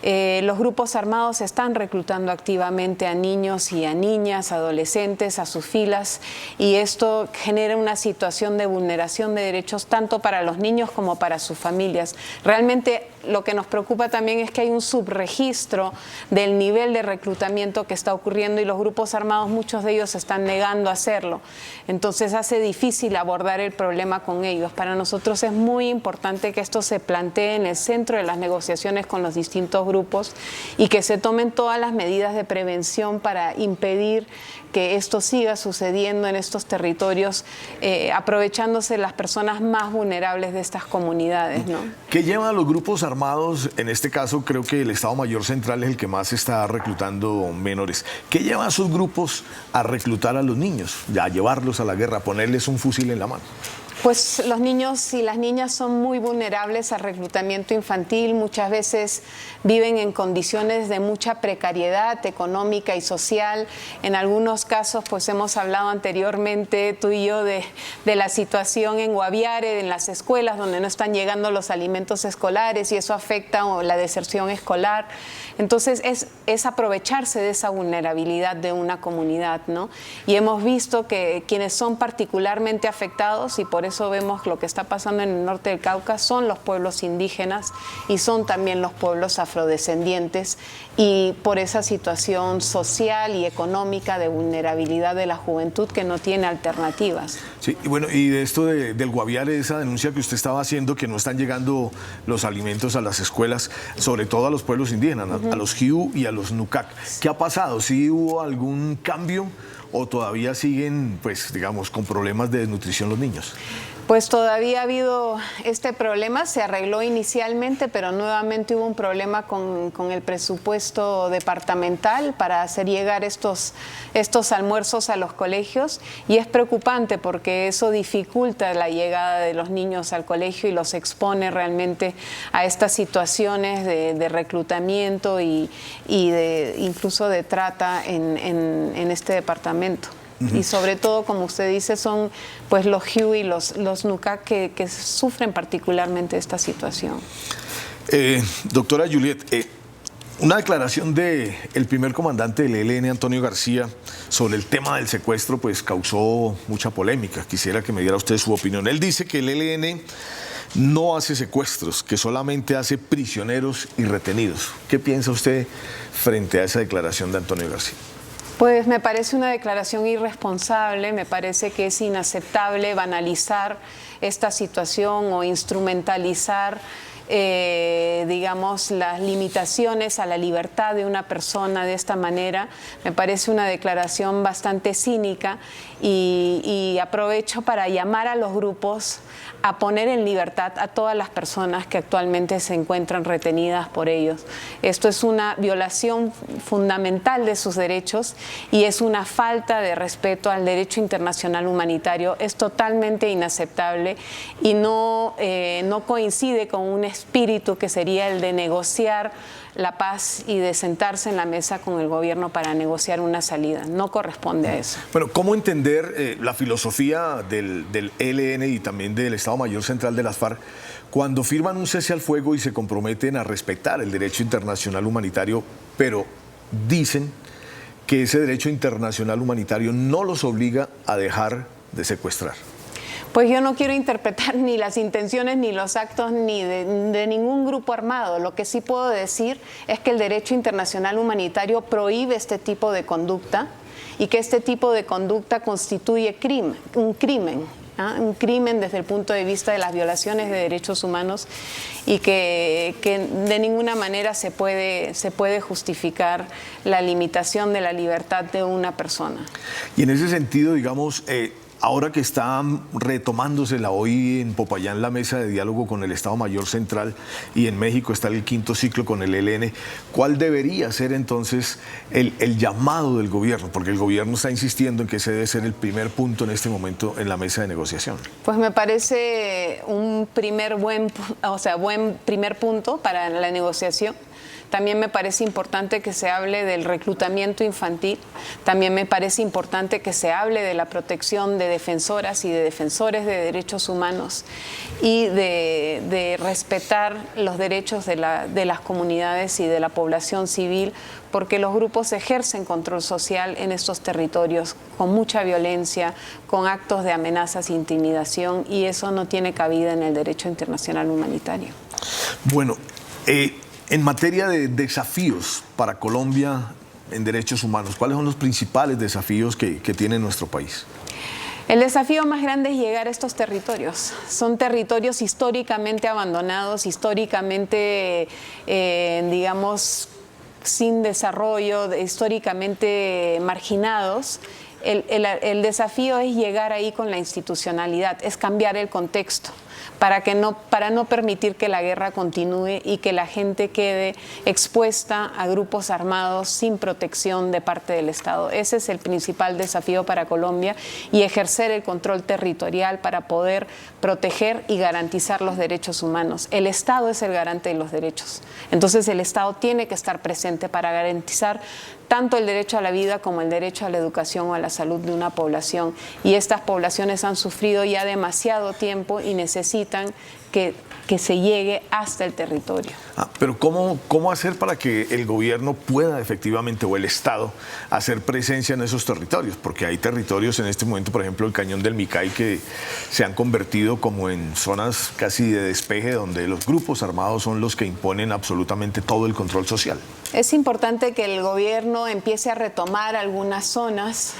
Los grupos armados están reclutando activamente a niños y a niñas, adolescentes, a sus filas, y esto genera una situación de vulneración de derechos tanto para los niños como para sus familias. Realmente lo que nos preocupa también es que hay un subregistro del nivel de reclutamiento que está ocurriendo y los grupos armados, muchos de ellos están negando a hacerlo. Entonces hace difícil abordar el problema con ellos. Para nosotros es muy importante que esto se plantee en el centro de las negociaciones con los distintos grupos y que se tomen todas las medidas de prevención para impedir que esto siga sucediendo en estos territorios, aprovechándose las personas más vulnerables de estas comunidades, ¿no? ¿Qué lleva a los grupos armados? En este caso creo que el Estado Mayor Central es el que más está reclutando menores. ¿Qué lleva a esos grupos a reclutar a los niños, a llevarlos a la guerra, a ponerles un fusil en la mano? Pues los niños y las niñas son muy vulnerables al reclutamiento infantil, muchas veces viven en condiciones de mucha precariedad económica y social. En algunos casos, pues hemos hablado anteriormente tú y yo de la situación en Guaviare, en las escuelas donde no están llegando los alimentos escolares y eso afecta la deserción escolar. Entonces es aprovecharse de esa vulnerabilidad de una comunidad, ¿no? Y hemos visto que quienes son particularmente afectados, y por eso vemos lo que está pasando en el norte del Cauca, son los pueblos indígenas y son también los pueblos afrodescendientes, y por esa situación social y económica de vulnerabilidad de la juventud que no tiene alternativas. Sí, y bueno, y de esto del Guaviare, esa denuncia que usted estaba haciendo, que no están llegando los alimentos a las escuelas, sobre todo a los pueblos indígenas, a los Jiu y a los Nucac. ¿Qué ha pasado? ¿Sí hubo algún cambio o todavía siguen, pues, digamos, con problemas de desnutrición los niños? Pues todavía ha habido este problema, se arregló inicialmente, pero nuevamente hubo un problema con el presupuesto departamental para hacer llegar estos almuerzos a los colegios, y es preocupante porque eso dificulta la llegada de los niños al colegio y los expone realmente a estas situaciones de reclutamiento y incluso de trata en este departamento. Y sobre todo, como usted dice, son pues los Jiu y los Nucac que sufren particularmente esta situación. Doctora Juliet, una declaración del primer comandante del ELN, Antonio García, sobre el tema del secuestro, pues causó mucha polémica. Quisiera que me diera usted su opinión. Él dice que el ELN no hace secuestros, que solamente hace prisioneros y retenidos. ¿Qué piensa usted frente a esa declaración de Antonio García? Pues me parece una declaración irresponsable, me parece que es inaceptable banalizar esta situación o instrumentalizar digamos, las limitaciones a la libertad de una persona de esta manera. Me parece una declaración bastante cínica y aprovecho para llamar a los grupos a poner en libertad a todas las personas que actualmente se encuentran retenidas por ellos. Esto es una violación fundamental de sus derechos y es una falta de respeto al derecho internacional humanitario. Es totalmente inaceptable y no coincide con un espíritu que sería el de negociar la paz y de sentarse en la mesa con el gobierno para negociar una salida. No corresponde a eso. Bueno, ¿cómo entender la filosofía del ELN y también del Estado Mayor Central de las FARC cuando firman un cese al fuego y se comprometen a respetar el derecho internacional humanitario, pero dicen que ese derecho internacional humanitario no los obliga a dejar de secuestrar? Pues yo no quiero interpretar ni las intenciones ni los actos ni de ningún grupo armado. Lo que sí puedo decir es que el derecho internacional humanitario prohíbe este tipo de conducta y que este tipo de conducta constituye un crimen desde el punto de vista de las violaciones de derechos humanos y que de ninguna manera se puede justificar la limitación de la libertad de una persona. Y en ese sentido, digamos, ahora que está retomándose la hoy en Popayán la mesa de diálogo con el Estado Mayor Central y en México está el 5º ciclo con el ELN, ¿cuál debería ser entonces el llamado del gobierno? Porque el gobierno está insistiendo en que ese debe ser el primer punto en este momento en la mesa de negociación. Pues me parece un buen primer punto para la negociación. También me parece importante que se hable del reclutamiento infantil. También me parece importante que se hable de la protección de defensoras y de defensores de derechos humanos y de respetar los derechos de las comunidades y de la población civil, porque los grupos ejercen control social en estos territorios con mucha violencia, con actos de amenazas e intimidación, y eso no tiene cabida en el derecho internacional humanitario. Bueno, en materia de desafíos para Colombia en derechos humanos, ¿cuáles son los principales desafíos que tiene nuestro país? El desafío más grande es llegar a estos territorios. Son territorios históricamente abandonados, históricamente, digamos, sin desarrollo, históricamente marginados. El desafío es llegar ahí con la institucionalidad, es cambiar el contexto para no permitir que la guerra continúe y que la gente quede expuesta a grupos armados sin protección de parte del Estado. Ese es el principal desafío para Colombia, y ejercer el control territorial para poder proteger y garantizar los derechos humanos. El Estado es el garante de los derechos. Entonces el Estado tiene que estar presente para garantizar tanto el derecho a la vida como el derecho a la educación o a la salud de una población. Y estas poblaciones han sufrido ya demasiado tiempo y necesitan que se llegue hasta el territorio. Pero ¿cómo hacer para que el gobierno pueda efectivamente, o el Estado, hacer presencia en esos territorios? Porque hay territorios en este momento, por ejemplo, el Cañón del Micay, que se han convertido como en zonas casi de despeje, donde los grupos armados son los que imponen absolutamente todo el control social. Es importante que el gobierno empiece a retomar algunas zonas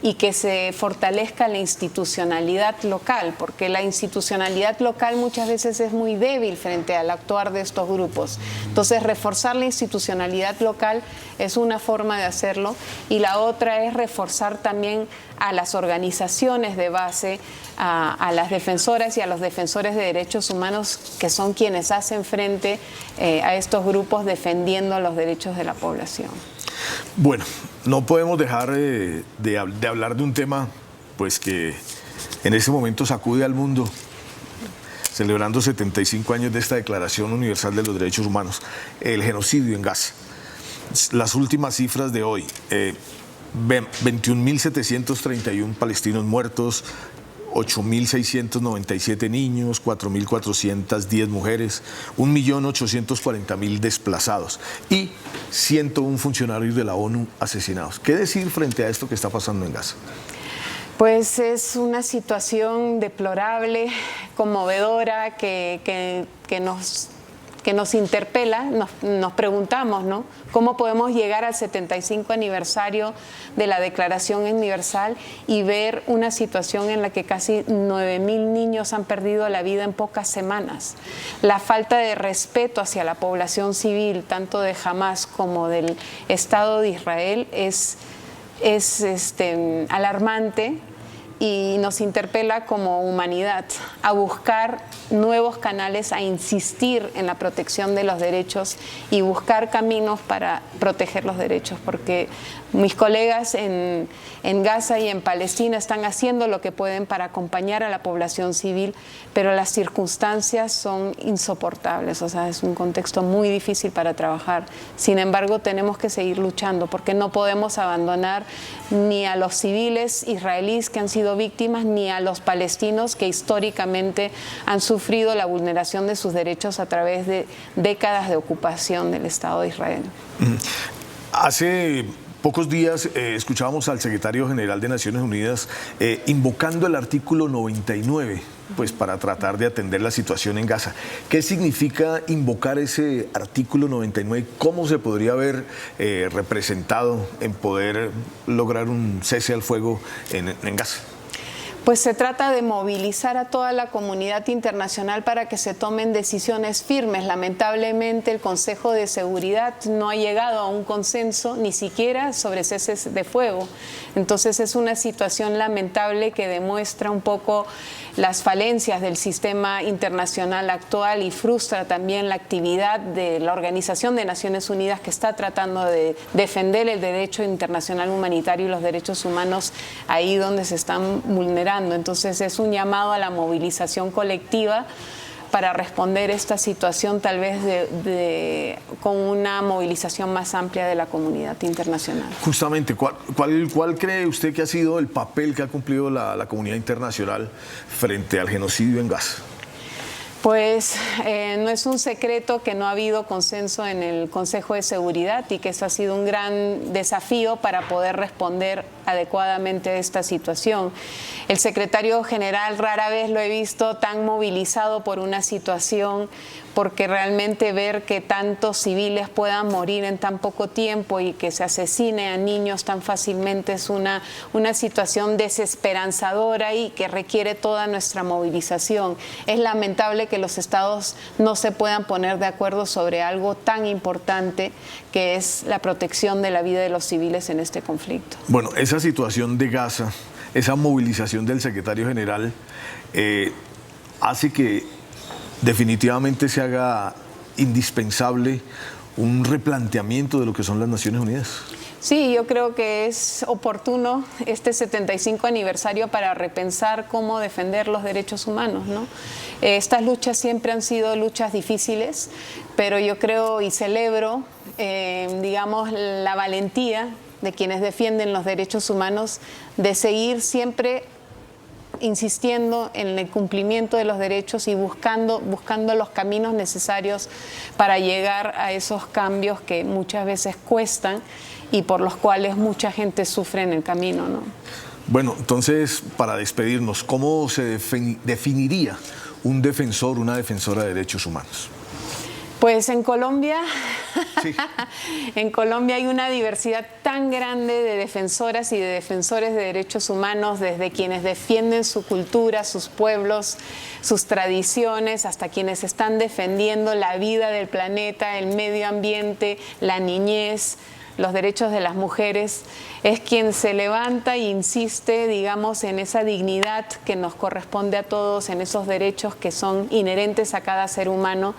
y que se fortalezca la institucionalidad local, porque la institucionalidad local muchas veces es muy débil frente al actuar de estos grupos. Entonces, reforzar la institucionalidad local es una forma de hacerlo, y la otra es reforzar también a las organizaciones de base, a las defensoras y a los defensores de derechos humanos, que son quienes hacen frente a estos grupos defendiendo los derechos de la población. Bueno, no podemos dejar de hablar de un tema pues que en este momento sacude al mundo, celebrando 75 años de esta Declaración Universal de los Derechos Humanos, el genocidio en Gaza. Las últimas cifras de hoy: 21.731 palestinos muertos, 8.697 niños, 4.410 mujeres, 1.840.000 desplazados y 101 funcionarios de la ONU asesinados. ¿Qué decir frente a esto que está pasando en Gaza? Pues es una situación deplorable, conmovedora, que nos que nos interpela, nos preguntamos, ¿no? ¿Cómo podemos llegar al 75 aniversario de la Declaración Universal y ver una situación en la que casi 9.000 niños han perdido la vida en pocas semanas? La falta de respeto hacia la población civil, tanto de Hamás como del Estado de Israel, es alarmante y nos interpela como humanidad a buscar nuevos canales, a insistir en la protección de los derechos y buscar caminos para proteger los derechos, porque mis colegas en Gaza y en Palestina están haciendo lo que pueden para acompañar a la población civil, pero las circunstancias son insoportables, o sea, es un contexto muy difícil para trabajar. Sin embargo, tenemos que seguir luchando porque no podemos abandonar ni a los civiles israelíes que han sido víctimas, ni a los palestinos que históricamente han sufrido la vulneración de sus derechos a través de décadas de ocupación del Estado de Israel. Hace pocos días escuchábamos al secretario general de Naciones Unidas invocando el artículo 99 pues, para tratar de atender la situación en Gaza. ¿Qué significa invocar ese artículo 99? ¿Cómo se podría ver representado en poder lograr un cese al fuego en Gaza? Pues se trata de movilizar a toda la comunidad internacional para que se tomen decisiones firmes. Lamentablemente el Consejo de Seguridad no ha llegado a un consenso ni siquiera sobre ceses de fuego. Entonces es una situación lamentable que demuestra un poco las falencias del sistema internacional actual y frustra también la actividad de la Organización de Naciones Unidas, que está tratando de defender el derecho internacional humanitario y los derechos humanos ahí donde se están vulnerando. Entonces es un llamado a la movilización colectiva para responder esta situación, tal vez con una movilización más amplia de la comunidad internacional. Justamente, ¿cuál cree usted que ha sido el papel que ha cumplido la comunidad internacional frente al genocidio en Gaza? Pues no es un secreto que no ha habido consenso en el Consejo de Seguridad y que eso ha sido un gran desafío para poder responder adecuadamente a esta situación. El secretario general rara vez lo he visto tan movilizado por una situación, porque realmente ver que tantos civiles puedan morir en tan poco tiempo y que se asesine a niños tan fácilmente es una situación desesperanzadora y que requiere toda nuestra movilización. Es lamentable que los estados no se puedan poner de acuerdo sobre algo tan importante que es la protección de la vida de los civiles en este conflicto. Bueno, esa situación de Gaza, esa movilización del secretario general hace que definitivamente se haga indispensable un replanteamiento de lo que son las Naciones Unidas. Sí, yo creo que es oportuno este 75 aniversario para repensar cómo defender los derechos humanos, ¿no? Estas luchas siempre han sido luchas difíciles, pero yo creo y celebro, digamos, la valentía de quienes defienden los derechos humanos de seguir siempre insistiendo en el cumplimiento de los derechos y buscando los caminos necesarios para llegar a esos cambios que muchas veces cuestan y por los cuales mucha gente sufre en el camino, ¿no? Bueno, entonces, para despedirnos, ¿cómo se definiría un defensor, una defensora de derechos humanos? Pues en Colombia, sí. En Colombia hay una diversidad tan grande de defensoras y de defensores de derechos humanos, desde quienes defienden su cultura, sus pueblos, sus tradiciones, hasta quienes están defendiendo la vida del planeta, el medio ambiente, la niñez, los derechos de las mujeres. Es quien se levanta e insiste, digamos, en esa dignidad que nos corresponde a todos, en esos derechos que son inherentes a cada ser humano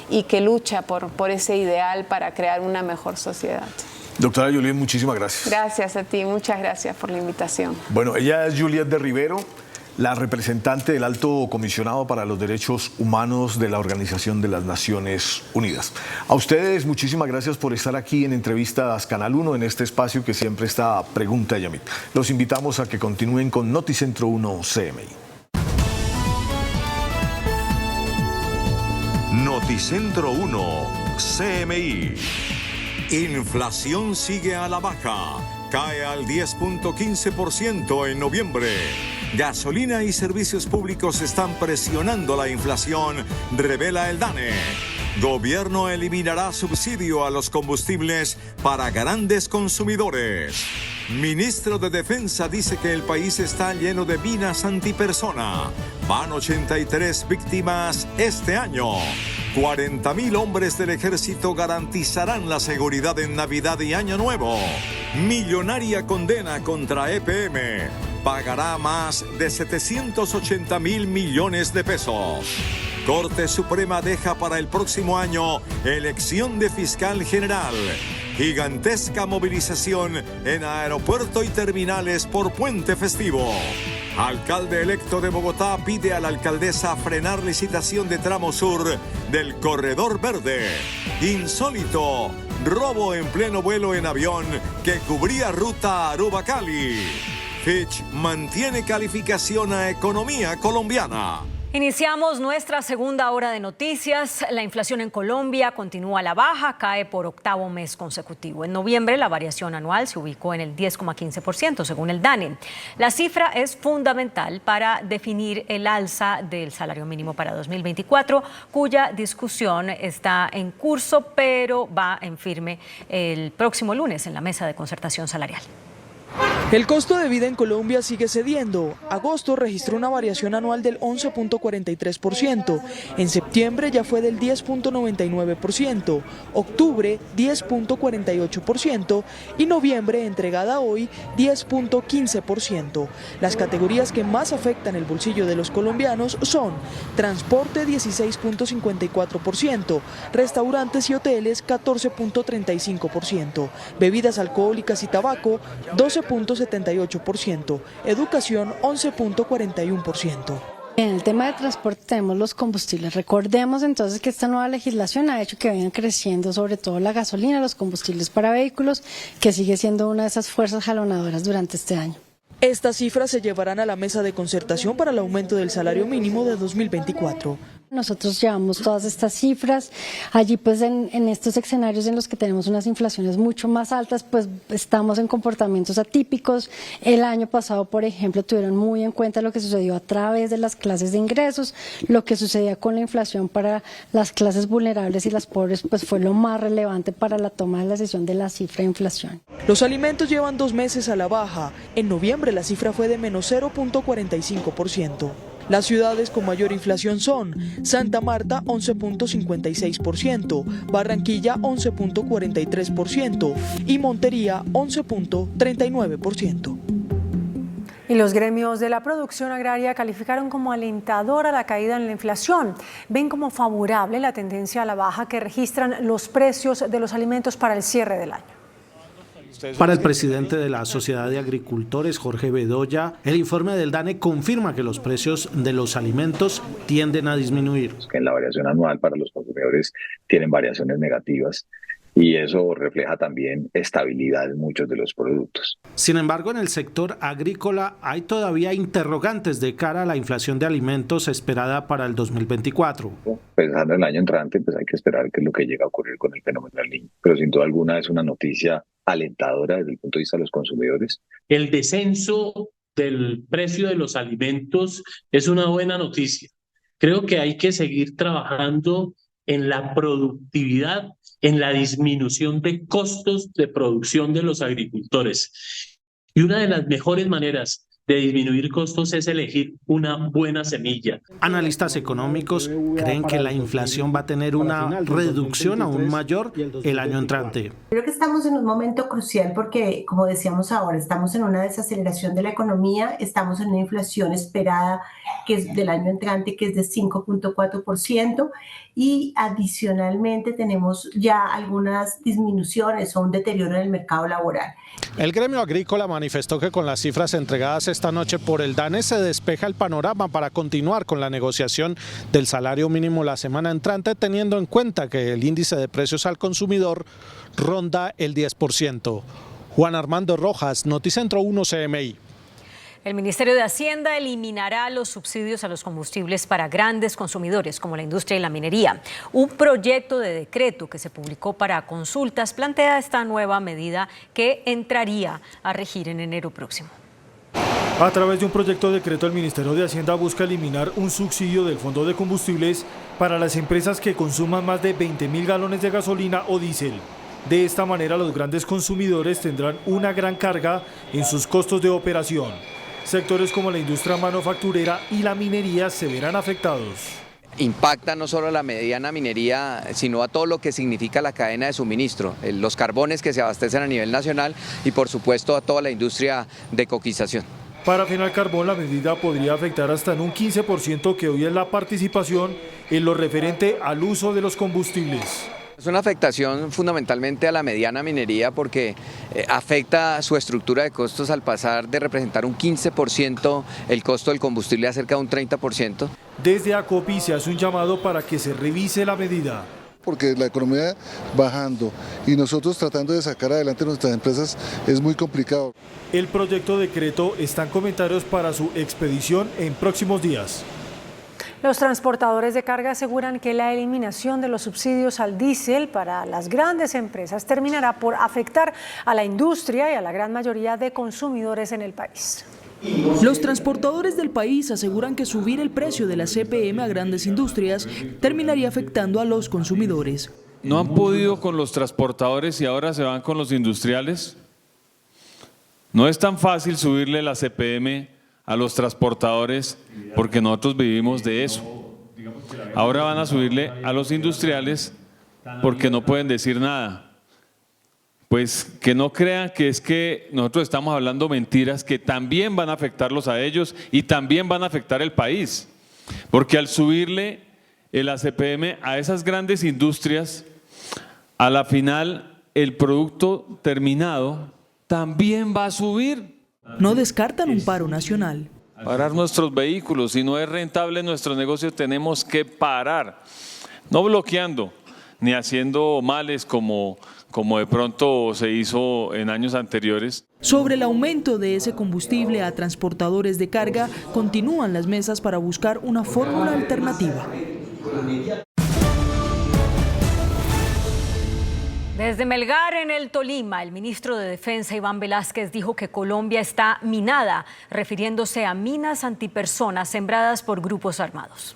y que lucha por ese ideal para crear una mejor sociedad. Doctora Juliet, muchísimas gracias. Gracias a ti, muchas gracias por la invitación. Bueno, ella es Juliet de Rivero, la representante del Alto Comisionado para los Derechos Humanos de la Organización de las Naciones Unidas. A ustedes, muchísimas gracias por estar aquí en Entrevistas Canal 1, en este espacio que siempre está Pregunta Yamit. Los invitamos a que continúen con Noticentro 1 CMI. Noticentro 1 CMI. Inflación sigue a la baja. Cae al 10.15% en noviembre. Gasolina y servicios públicos están presionando la inflación, revela el DANE. Gobierno eliminará subsidio a los combustibles para grandes consumidores. Ministro de Defensa dice que el país está lleno de minas antipersona. Van 83 víctimas este año. 40.000 hombres del ejército garantizarán la seguridad en Navidad y Año Nuevo. Millonaria condena contra EPM. Pagará más de 780.000 millones de pesos. Corte Suprema deja para el próximo año elección de fiscal general. Gigantesca movilización en aeropuerto y terminales por puente festivo. Alcalde electo de Bogotá pide a la alcaldesa frenar licitación de tramo sur del Corredor Verde. Insólito, robo en pleno vuelo en avión que cubría ruta Aruba-Cali. Fitch mantiene calificación a economía colombiana. Iniciamos nuestra segunda hora de noticias. La inflación en Colombia continúa a la baja, cae por octavo mes consecutivo. En noviembre, la variación anual se ubicó en el 10,15%, según el DANE. La cifra es fundamental para definir el alza del salario mínimo para 2024, cuya discusión está en curso, pero va en firme el próximo lunes en la mesa de concertación salarial. El costo de vida en Colombia sigue cediendo. Agosto registró una variación anual del 11,43%. En septiembre ya fue del 10,99%. Octubre, 10,48%. Y noviembre, entregada hoy, 10,15%. Las categorías que más afectan el bolsillo de los colombianos son transporte, 16,54%. Restaurantes y hoteles, 14,35%. Bebidas alcohólicas y tabaco, 12,78%, educación 11,41%. En el tema de transporte tenemos los combustibles. Recordemos entonces que esta nueva legislación ha hecho que vayan creciendo sobre todo la gasolina, los combustibles para vehículos, que sigue siendo una de esas fuerzas jalonadoras durante este año. Estas cifras se llevarán a la mesa de concertación para el aumento del salario mínimo de 2024. Nosotros llevamos todas estas cifras, allí pues en estos escenarios en los que tenemos unas inflaciones mucho más altas, pues estamos en comportamientos atípicos. El año pasado, por ejemplo, tuvieron muy en cuenta lo que sucedió a través de las clases de ingresos, lo que sucedía con la inflación para las clases vulnerables y las pobres, pues fue lo más relevante para la toma de la decisión de la cifra de inflación. Los alimentos llevan 2 meses a la baja. En noviembre la cifra fue de menos 0,45%. Las ciudades con mayor inflación son Santa Marta 11,56%, Barranquilla 11,43% y Montería 11,39%. Y los gremios de la producción agraria calificaron como alentadora la caída en la inflación. Ven como favorable la tendencia a la baja que registran los precios de los alimentos para el cierre del año. Para el presidente de la Sociedad de Agricultores, Jorge Bedoya, el informe del DANE confirma que los precios de los alimentos tienden a disminuir. En la variación anual para los consumidores tienen variaciones negativas y eso refleja también estabilidad en muchos de los productos. Sin embargo, en el sector agrícola hay todavía interrogantes de cara a la inflación de alimentos esperada para el 2024. Pensando en el año entrante, pues hay que esperar qué es lo que llega a ocurrir con el fenómeno del Niño. Pero sin duda alguna es una noticia alentadora desde el punto de vista de los consumidores. El descenso del precio de los alimentos es una buena noticia. Creo que hay que seguir trabajando en la productividad, en la disminución de costos de producción de los agricultores. Y una de las mejores maneras de disminuir costos es elegir una buena semilla. Analistas económicos creen que la inflación va a tener una reducción aún mayor el año entrante. Creo que estamos en un momento crucial porque, como decíamos ahora, estamos en una desaceleración de la economía, estamos en una inflación esperada que es del año entrante, que es de 5,4%, y adicionalmente tenemos ya algunas disminuciones o un deterioro en el mercado laboral. El gremio agrícola manifestó que con las cifras entregadas esta noche por el DANE se despeja el panorama para continuar con la negociación del salario mínimo la semana entrante, teniendo en cuenta que el índice de precios al consumidor ronda el 10%. Juan Armando Rojas, Noticentro 1 CMI. El Ministerio de Hacienda eliminará los subsidios a los combustibles para grandes consumidores como la industria y la minería. Un proyecto de decreto que se publicó para consultas plantea esta nueva medida que entraría a regir en enero próximo. A través de un proyecto de decreto, el Ministerio de Hacienda busca eliminar un subsidio del Fondo de Combustibles para las empresas que consuman más de 20.000 galones de gasolina o diésel. De esta manera, los grandes consumidores tendrán una gran carga en sus costos de operación. Sectores como la industria manufacturera y la minería se verán afectados. Impacta no solo a la mediana minería, sino a todo lo que significa la cadena de suministro, los carbones que se abastecen a nivel nacional y por supuesto a toda la industria de coquización. Para Fenalcarbón, la medida podría afectar hasta en un 15% que hoy es la participación en lo referente al uso de los combustibles. Es una afectación fundamentalmente a la mediana minería porque afecta su estructura de costos al pasar de representar un 15% el costo del combustible a cerca de un 30%. Desde ACOPI se hace un llamado para que se revise la medida. Porque la economía bajando y nosotros tratando de sacar adelante nuestras empresas es muy complicado. El proyecto de decreto está en comentarios para su expedición en próximos días. Los transportadores de carga aseguran que la eliminación de los subsidios al diésel para las grandes empresas terminará por afectar a la industria y a la gran mayoría de consumidores en el país. Los transportadores del país aseguran que subir el precio de la CPM a grandes industrias terminaría afectando a los consumidores. ¿No han podido con los transportadores y ahora se van con los industriales? No es tan fácil subirle la CPM a los transportadores porque nosotros vivimos de eso. Ahora van a subirle a los industriales porque no pueden decir nada. Pues que no crean que es que nosotros estamos hablando mentiras que también van a afectarlos a ellos y también van a afectar el país. Porque al subirle el ACPM a esas grandes industrias, a la final el producto terminado también va a subir. No descartan un paro nacional. Parar nuestros vehículos, si no es rentable nuestro negocio tenemos que parar, no bloqueando ni haciendo males como de pronto se hizo en años anteriores. Sobre el aumento de ese combustible a transportadores de carga, continúan las mesas para buscar una fórmula alternativa. Desde Melgar, en el Tolima, el ministro de Defensa, Iván Velásquez, dijo que Colombia está minada, refiriéndose a minas antipersonas sembradas por grupos armados.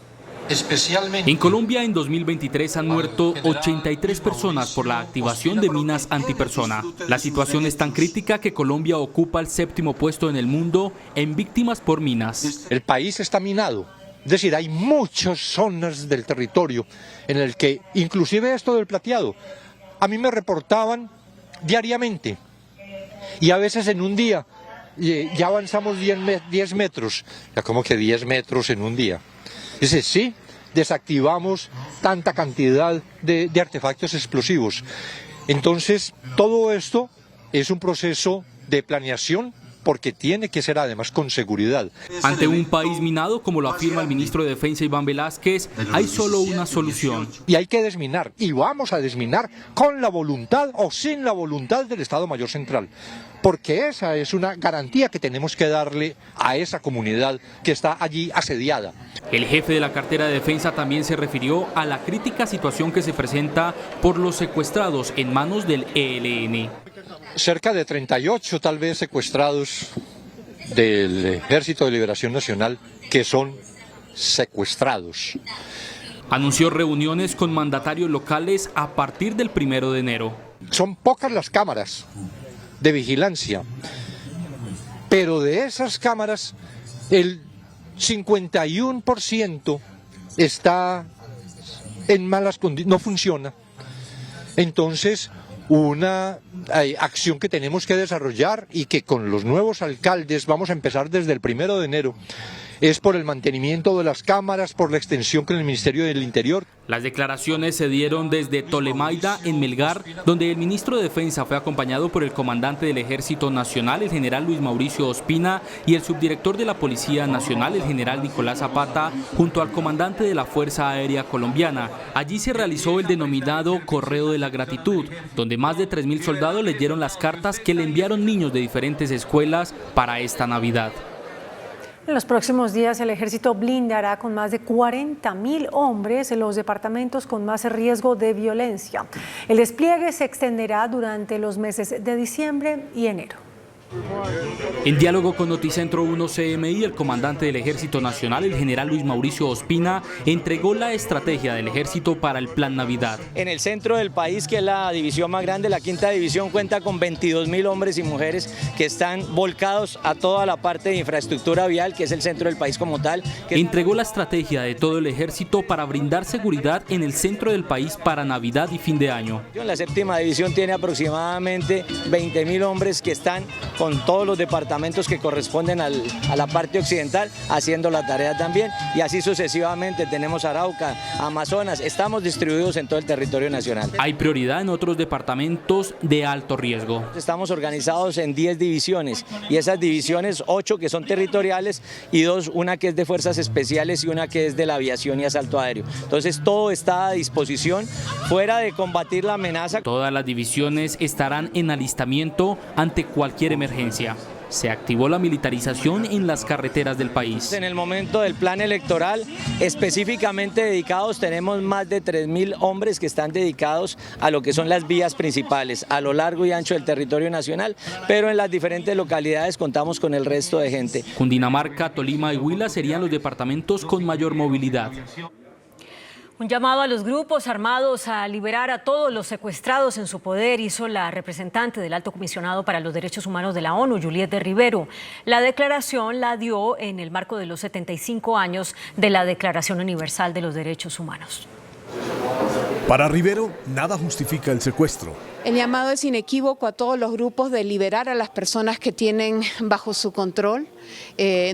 En Colombia, en 2023 han muerto 83 personas por la activación de minas antipersona. La situación es tan crítica que Colombia ocupa el 7º puesto en el mundo en víctimas por minas. El país está minado. Es decir, hay muchas zonas del territorio en el que, inclusive esto del plateado, a mí me reportaban diariamente y a veces en un día ya avanzamos 10 metros, ya como que 10 metros en un día. Dice, sí, desactivamos tanta cantidad de artefactos explosivos. Entonces, todo esto es un proceso de planeación porque tiene que ser además con seguridad. Ante un país minado, como lo afirma el ministro de Defensa Iván Velásquez, hay solo una solución. Y hay que desminar, y vamos a desminar con la voluntad o sin la voluntad del Estado Mayor Central. Porque esa es una garantía que tenemos que darle a esa comunidad que está allí asediada. El jefe de la cartera de defensa también se refirió a la crítica situación que se presenta por los secuestrados en manos del ELN. Cerca de 38 tal vez secuestrados del Ejército de Liberación Nacional que son secuestrados. Anunció reuniones con mandatarios locales a partir del 1 de enero. Son pocas las cámaras de vigilancia, pero de esas cámaras el 51% está en malas condiciones, no funciona. Entonces, una acción que tenemos que desarrollar y que con los nuevos alcaldes vamos a empezar desde el 1 de enero es por el mantenimiento de las cámaras, por la extensión con el Ministerio del Interior. Las declaraciones se dieron desde Tolemaida, en Melgar, donde el ministro de Defensa fue acompañado por el comandante del Ejército Nacional, el general Luis Mauricio Ospina, y el subdirector de la Policía Nacional, el general Nicolás Zapata, junto al comandante de la Fuerza Aérea Colombiana. Allí se realizó el denominado Correo de la Gratitud, donde más de 3.000 soldados leyeron las cartas que le enviaron niños de diferentes escuelas para esta Navidad. En los próximos días, el ejército blindará con más de 40.000 hombres en los departamentos con más riesgo de violencia. El despliegue se extenderá durante los meses de diciembre y enero. En diálogo con Noticentro 1 CMI, el comandante del Ejército Nacional, el general Luis Mauricio Ospina, entregó la estrategia del Ejército para el Plan Navidad. En el centro del país, que es la división más grande, la quinta división cuenta con 22.000 hombres y mujeres que están volcados a toda la parte de infraestructura vial, que es el centro del país como tal. Entregó la estrategia de todo el Ejército para brindar seguridad en el centro del país para Navidad y fin de año. La séptima división tiene aproximadamente 20.000 hombres que están con todos los departamentos que corresponden a la parte occidental haciendo la tarea también, y así sucesivamente. Tenemos Arauca, Amazonas, estamos distribuidos en todo el territorio nacional. Hay prioridad en otros departamentos de alto riesgo. Estamos organizados en 10 divisiones y esas divisiones, 8 que son territoriales y 2, una que es de fuerzas especiales y una que es de la aviación y asalto aéreo. Entonces todo está a disposición fuera de combatir la amenaza. Todas las divisiones estarán en alistamiento ante cualquier emergencia. Se activó la militarización en las carreteras del país. En el momento del plan electoral, específicamente dedicados, tenemos más de 3.000 hombres que están dedicados a lo que son las vías principales, a lo largo y ancho del territorio nacional, pero en las diferentes localidades contamos con el resto de gente. Cundinamarca, Tolima y Huila serían los departamentos con mayor movilidad. Un llamado a los grupos armados a liberar a todos los secuestrados en su poder hizo la representante del Alto Comisionado para los Derechos Humanos de la ONU, Juliette de Rivero. La declaración la dio en el marco de los 75 años de la Declaración Universal de los Derechos Humanos. Para Rivero, nada justifica el secuestro. El llamado es inequívoco a todos los grupos de liberar a las personas que tienen bajo su control.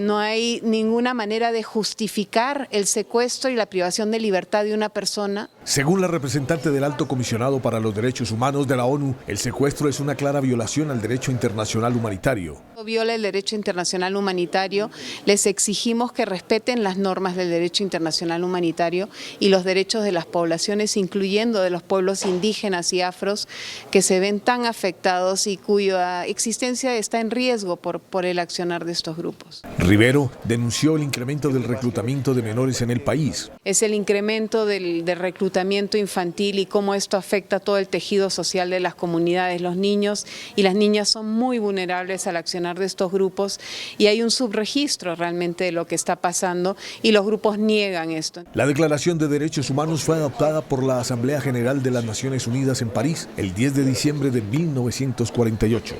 No hay ninguna manera de justificar el secuestro y la privación de libertad de una persona. Según la representante del Alto Comisionado para los Derechos Humanos de la ONU, el secuestro es una clara violación al derecho internacional humanitario. Viola el derecho internacional humanitario. Les exigimos que respeten las normas del derecho internacional humanitario y los derechos de las poblaciones, incluyendo de los pueblos indígenas y afros, que se ven tan afectados y cuya existencia está en riesgo por el accionar de estos grupos. Rivero denunció el incremento del reclutamiento de menores en el país. Es el incremento del reclutamiento infantil y cómo esto afecta a todo el tejido social de las comunidades. Los niños y las niñas son muy vulnerables al accionar de estos grupos y hay un subregistro realmente de lo que está pasando y los grupos niegan esto. La Declaración de Derechos Humanos fue adoptada por la Asamblea General de las Naciones Unidas en París el 10 de diciembre de 1948.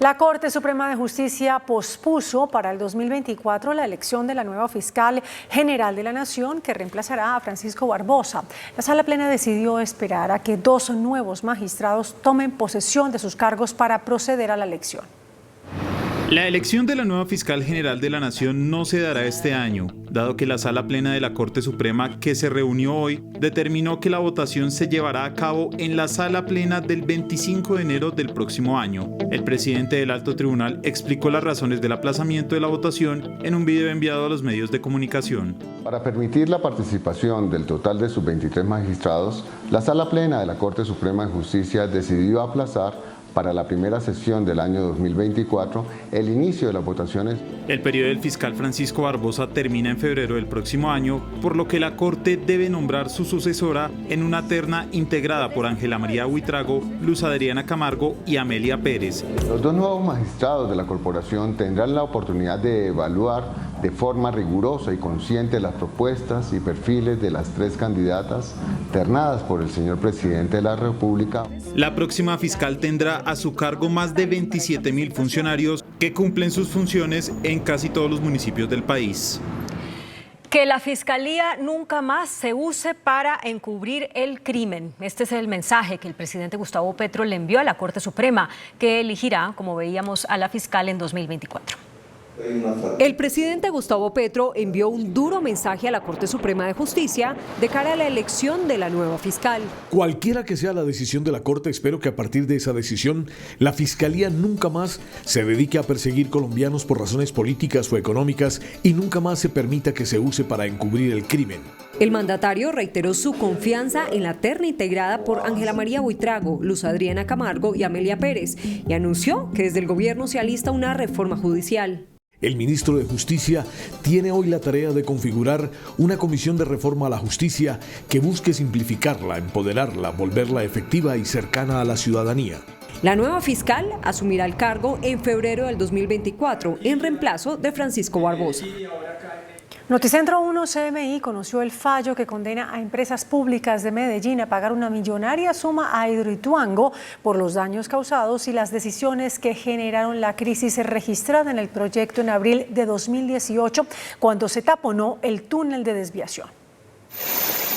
La Corte Suprema de Justicia pospuso para el 2024 la elección de la nueva fiscal general de la Nación que reemplazará a Francisco Barbosa. La Sala Plena decidió esperar a que 2 nuevos magistrados tomen posesión de sus cargos para proceder a la elección. La elección de la nueva fiscal general de la Nación no se dará este año, dado que la Sala Plena de la Corte Suprema, que se reunió hoy, determinó que la votación se llevará a cabo en la Sala Plena del 25 de enero del próximo año. El presidente del Alto Tribunal explicó las razones del aplazamiento de la votación en un video enviado a los medios de comunicación. Para permitir la participación del total de sus 23 magistrados, la Sala Plena de la Corte Suprema de Justicia decidió aplazar para la primera sesión del año 2024 el inicio de las votaciones. El periodo del fiscal Francisco Barbosa termina en febrero del próximo año, por lo que la Corte debe nombrar su sucesora en una terna integrada por Ángela María Buitrago, Luz Adriana Camargo y Amelia Pérez. Los 2 nuevos magistrados de la corporación tendrán la oportunidad de evaluar de forma rigurosa y consciente las propuestas y perfiles de las 3 candidatas ternadas por el señor presidente de la República. La próxima fiscal tendrá a su cargo más de 27.000 funcionarios que cumplen sus funciones en casi todos los municipios del país. Que la Fiscalía nunca más se use para encubrir el crimen. Este es el mensaje que el presidente Gustavo Petro le envió a la Corte Suprema, que elegirá, como veíamos, a la fiscal en 2024. El presidente Gustavo Petro envió un duro mensaje a la Corte Suprema de Justicia de cara a la elección de la nueva fiscal. Cualquiera que sea la decisión de la Corte, espero que a partir de esa decisión, la Fiscalía nunca más se dedique a perseguir colombianos por razones políticas o económicas y nunca más se permita que se use para encubrir el crimen. El mandatario reiteró su confianza en la terna integrada por Ángela María Buitrago, Luz Adriana Camargo y Amelia Pérez y anunció que desde el gobierno se alista una reforma judicial. El ministro de Justicia tiene hoy la tarea de configurar una comisión de reforma a la justicia que busque simplificarla, empoderarla, volverla efectiva y cercana a la ciudadanía. La nueva fiscal asumirá el cargo en febrero del 2024, en reemplazo de Francisco Barbosa. Noticentro 1 CMI conoció el fallo que condena a empresas públicas de Medellín a pagar una millonaria suma a Hidroituango por los daños causados y las decisiones que generaron la crisis registrada en el proyecto en abril de 2018, cuando se taponó el túnel de desviación.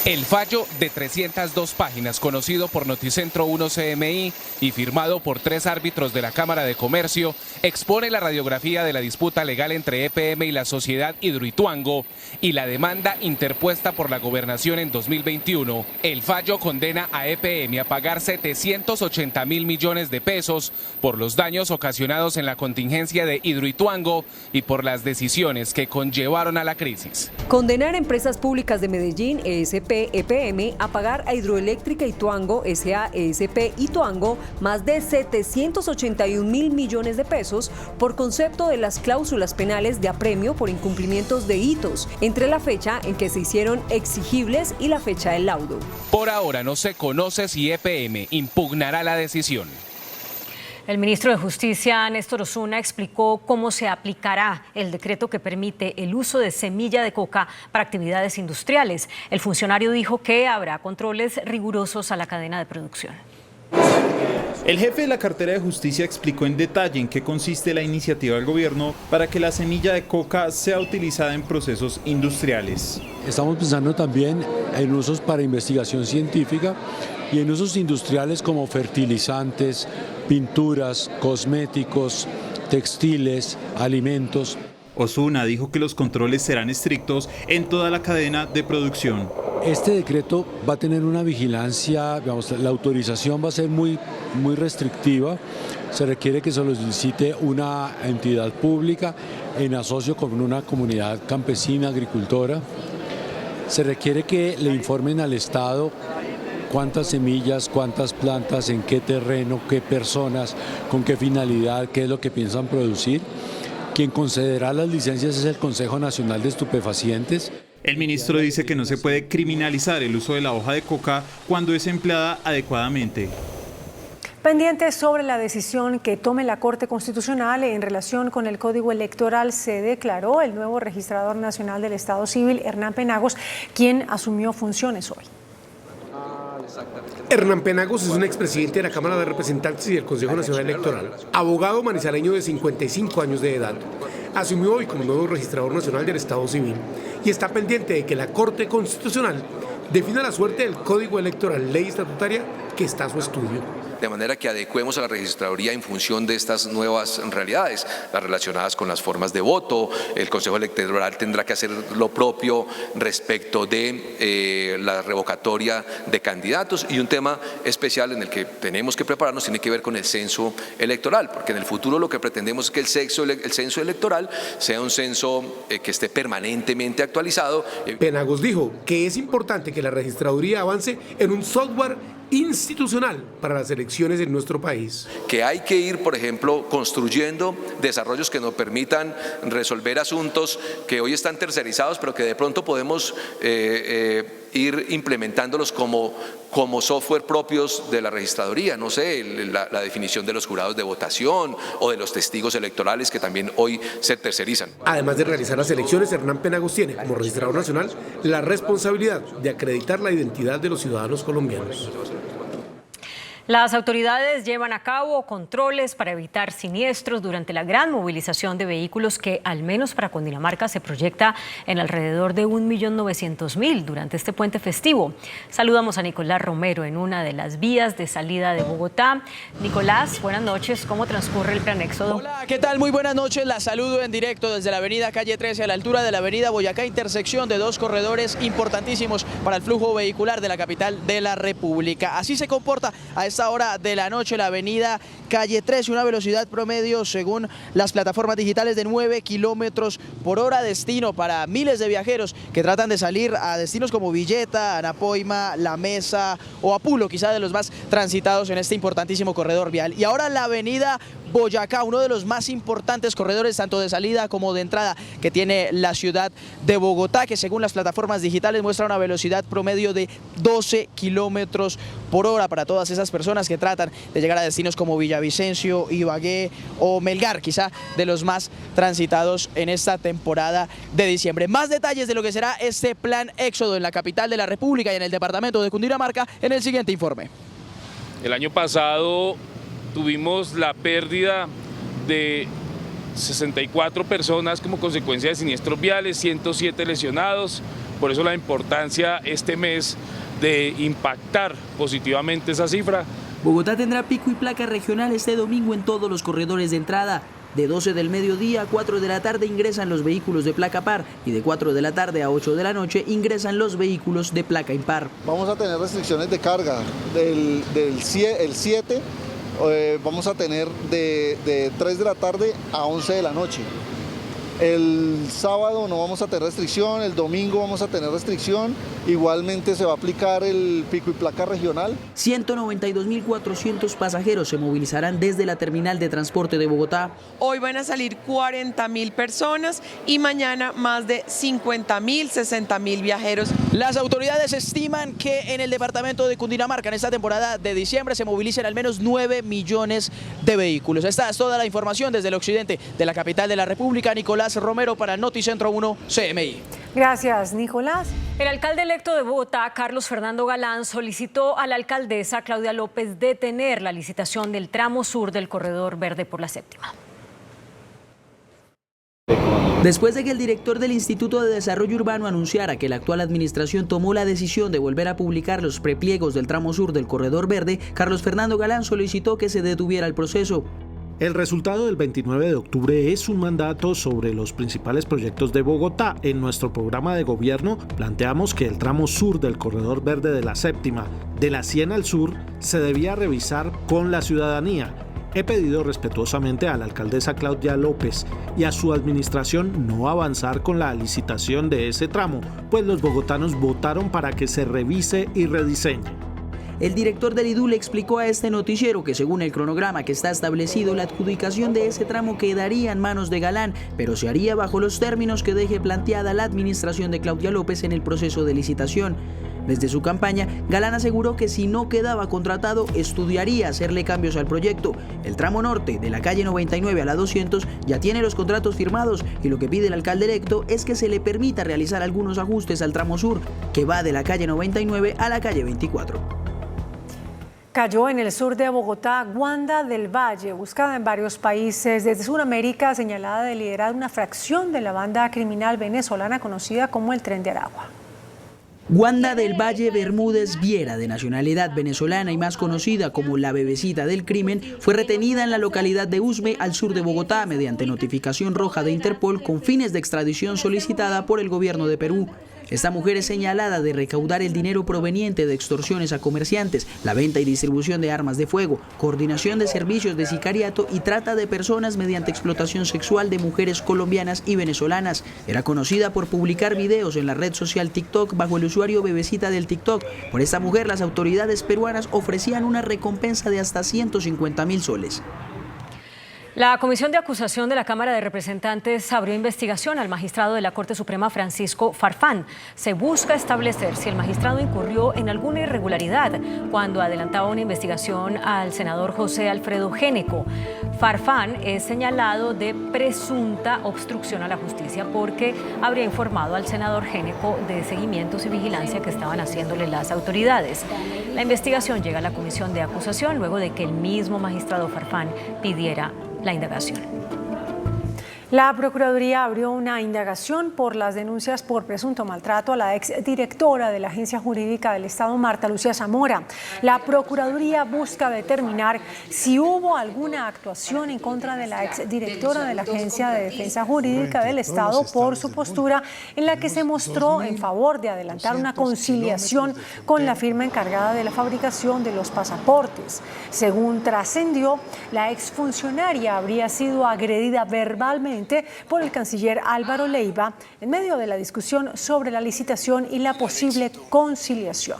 El fallo de 302 páginas, conocido por Noticentro 1 CMI y firmado por 3 árbitros de la Cámara de Comercio, expone la radiografía de la disputa legal entre EPM y la sociedad Hidroituango y la demanda interpuesta por la Gobernación en 2021. El fallo condena a EPM a pagar 780.000 millones de pesos por los daños ocasionados en la contingencia de Hidroituango y por las decisiones que conllevaron a la crisis. Condenar a empresas públicas de Medellín, ESP, EPM, a pagar a Hidroeléctrica Ituango, SA, ESP, Ituango, más de 781.000 millones de pesos por concepto de las cláusulas penales de apremio por incumplimientos de hitos, entre la fecha en que se hicieron exigibles y la fecha del laudo. Por ahora no se conoce si EPM impugnará la decisión. El ministro de Justicia, Néstor Osuna, explicó cómo se aplicará el decreto que permite el uso de semilla de coca para actividades industriales. El funcionario dijo que habrá controles rigurosos a la cadena de producción. El jefe de la cartera de Justicia explicó en detalle en qué consiste la iniciativa del gobierno para que la semilla de coca sea utilizada en procesos industriales. Estamos pensando también en usos para investigación científica y en usos industriales como fertilizantes, pinturas, cosméticos, textiles, alimentos. Osuna dijo que los controles serán estrictos en toda la cadena de producción. Este decreto va a tener una vigilancia, digamos, la autorización va a ser muy restrictiva. Se requiere que se lo solicite una entidad pública en asocio con una comunidad campesina, agricultora. Se requiere que le informen al Estado cuántas semillas, cuántas plantas, en qué terreno, qué personas, con qué finalidad, qué es lo que piensan producir. Quien concederá las licencias es el Consejo Nacional de Estupefacientes. El ministro dice que no se puede criminalizar el uso de la hoja de coca cuando es empleada adecuadamente. Pendientes sobre la decisión que tome la Corte Constitucional en relación con el Código Electoral, se declaró el nuevo registrador nacional del Estado Civil, Hernán Penagos, quien asumió funciones hoy. Hernán Penagos es un expresidente de la Cámara de Representantes y del Consejo Nacional Electoral, abogado manizaleño de 55 años de edad. Asumió hoy como nuevo registrador nacional del Estado Civil y está pendiente de que la Corte Constitucional defina la suerte del Código Electoral, ley estatutaria que está a su estudio. De manera que adecuemos a la registraduría en función de estas nuevas realidades, las relacionadas con las formas de voto. El Consejo Electoral tendrá que hacer lo propio respecto de la revocatoria de candidatos, y un tema especial en el que tenemos que prepararnos tiene que ver con el censo electoral, porque en el futuro lo que pretendemos es que el censo electoral sea un censo que esté permanentemente actualizado. Penagos dijo que es importante que la registraduría avance en un software institucional para las elecciones en nuestro país. Que hay que ir, por ejemplo, construyendo desarrollos que nos permitan resolver asuntos que hoy están tercerizados, pero que de pronto podemos ir implementándolos como software propios de la registraduría. No sé, la definición de los jurados de votación o de los testigos electorales que también hoy se tercerizan. Además de realizar las elecciones, Hernán Penagos tiene como registrador nacional la responsabilidad de acreditar la identidad de los ciudadanos colombianos. Las autoridades llevan a cabo controles para evitar siniestros durante la gran movilización de vehículos que, al menos para Cundinamarca, se proyecta en alrededor de 1.900.000 durante este puente festivo. Saludamos a Nicolás Romero en una de las vías de salida de Bogotá. Nicolás, buenas noches. ¿Cómo transcurre el plan éxodo? Hola, ¿qué tal? Muy buenas noches. La saludo en directo desde la avenida Calle 13 a la altura de la avenida Boyacá, intersección de dos corredores importantísimos para el flujo vehicular de la capital de la República. Así se comporta a esta hora de la noche la avenida Calle 13, una velocidad promedio según las plataformas digitales de 9 kilómetros por hora, destino para miles de viajeros que tratan de salir a destinos como Villeta, Anapoima, La Mesa o Apulo, quizá de los más transitados en este importantísimo corredor vial. Y ahora la avenida Boyacá, uno de los más importantes corredores tanto de salida como de entrada que tiene la ciudad de Bogotá, que según las plataformas digitales muestra una velocidad promedio de 12 kilómetros por hora para todas esas personas que tratan de llegar a destinos como Villavicencio, Ibagué o Melgar, quizá de los más transitados en esta temporada de diciembre. Más detalles de lo que será este plan Éxodo en la capital de la República y en el departamento de Cundinamarca en el siguiente informe. El año pasado tuvimos la pérdida de 64 personas como consecuencia de siniestros viales, 107 lesionados, por eso la importancia este mes de impactar positivamente esa cifra. Bogotá tendrá pico y placa regional este domingo en todos los corredores de entrada. De 12 del mediodía a 4 de la tarde ingresan los vehículos de placa par y de 4 de la tarde a 8 de la noche ingresan los vehículos de placa impar. Vamos a tener restricciones de carga. El 7 vamos a tener de 3 de la tarde a 11 de la noche. El sábado no vamos a tener restricción, el domingo vamos a tener restricción, igualmente se va a aplicar el pico y placa regional. 192.400 pasajeros se movilizarán desde la terminal de transporte de Bogotá. Hoy van a salir 40.000 personas y mañana más de 50.000, 60.000 viajeros. Las autoridades estiman que en el departamento de Cundinamarca en esta temporada de diciembre se movilicen al menos 9 millones de vehículos. Esta es toda la información desde el occidente de la capital de la República. Nicolás Romero para Noticentro 1 CMI. Gracias, Nicolás. El alcalde electo de Bogotá, Carlos Fernando Galán, solicitó a la alcaldesa Claudia López detener la licitación del tramo sur del Corredor Verde por la Séptima. Después de que el director del Instituto de Desarrollo Urbano anunciara que la actual administración tomó la decisión de volver a publicar los prepliegos del tramo sur del Corredor Verde, Carlos Fernando Galán solicitó que se detuviera el proceso. El resultado del 29 de octubre es un mandato sobre los principales proyectos de Bogotá. En nuestro programa de gobierno planteamos que el tramo sur del Corredor Verde de la Séptima, de la 100 al sur, se debía revisar con la ciudadanía. He pedido respetuosamente a la alcaldesa Claudia López y a su administración no avanzar con la licitación de ese tramo, pues los bogotanos votaron para que se revise y rediseñe. El director del IDUL explicó a este noticiero que según el cronograma que está establecido, la adjudicación de ese tramo quedaría en manos de Galán, pero se haría bajo los términos que deje planteada la administración de Claudia López en el proceso de licitación. Desde su campaña, Galán aseguró que si no quedaba contratado, estudiaría hacerle cambios al proyecto. El tramo norte, de la calle 99 a la 200, ya tiene los contratos firmados y lo que pide el alcalde electo es que se le permita realizar algunos ajustes al tramo sur, que va de la calle 99 a la calle 24. Cayó en el sur de Bogotá Wanda del Valle, buscada en varios países desde Sudamérica, señalada de liderar una fracción de la banda criminal venezolana conocida como el Tren de Aragua. Wanda del Valle Bermúdez Viera, de nacionalidad venezolana y más conocida como la Bebecita del Crimen, fue retenida en la localidad de Usme, al sur de Bogotá, mediante notificación roja de Interpol con fines de extradición solicitada por el gobierno de Perú. Esta mujer es señalada de recaudar el dinero proveniente de extorsiones a comerciantes, la venta y distribución de armas de fuego, coordinación de servicios de sicariato y trata de personas mediante explotación sexual de mujeres colombianas y venezolanas. Era conocida por publicar videos en la red social TikTok bajo el usuario Bebecita del TikTok. Por esta mujer, las autoridades peruanas ofrecían una recompensa de hasta 150.000 soles. La Comisión de Acusación de la Cámara de Representantes abrió investigación al magistrado de la Corte Suprema Francisco Farfán. Se busca establecer si el magistrado incurrió en alguna irregularidad cuando adelantaba una investigación al senador José Alfredo Géneco. Farfán es señalado de presunta obstrucción a la justicia porque habría informado al senador Géneco de seguimientos y vigilancia que estaban haciéndole las autoridades. La investigación llega a la Comisión de Acusación luego de que el mismo magistrado Farfán pidiera la indagación. La Procuraduría abrió una indagación por las denuncias por presunto maltrato a la exdirectora de la Agencia Jurídica del Estado, Marta Lucía Zamora. La Procuraduría busca determinar si hubo alguna actuación en contra de la exdirectora de la Agencia de Defensa Jurídica del Estado por su postura en la que se mostró en favor de adelantar una conciliación con la firma encargada de la fabricación de los pasaportes. Según trascendió, la exfuncionaria habría sido agredida verbalmente por el canciller Álvaro Leiva en medio de la discusión sobre la licitación y la posible conciliación.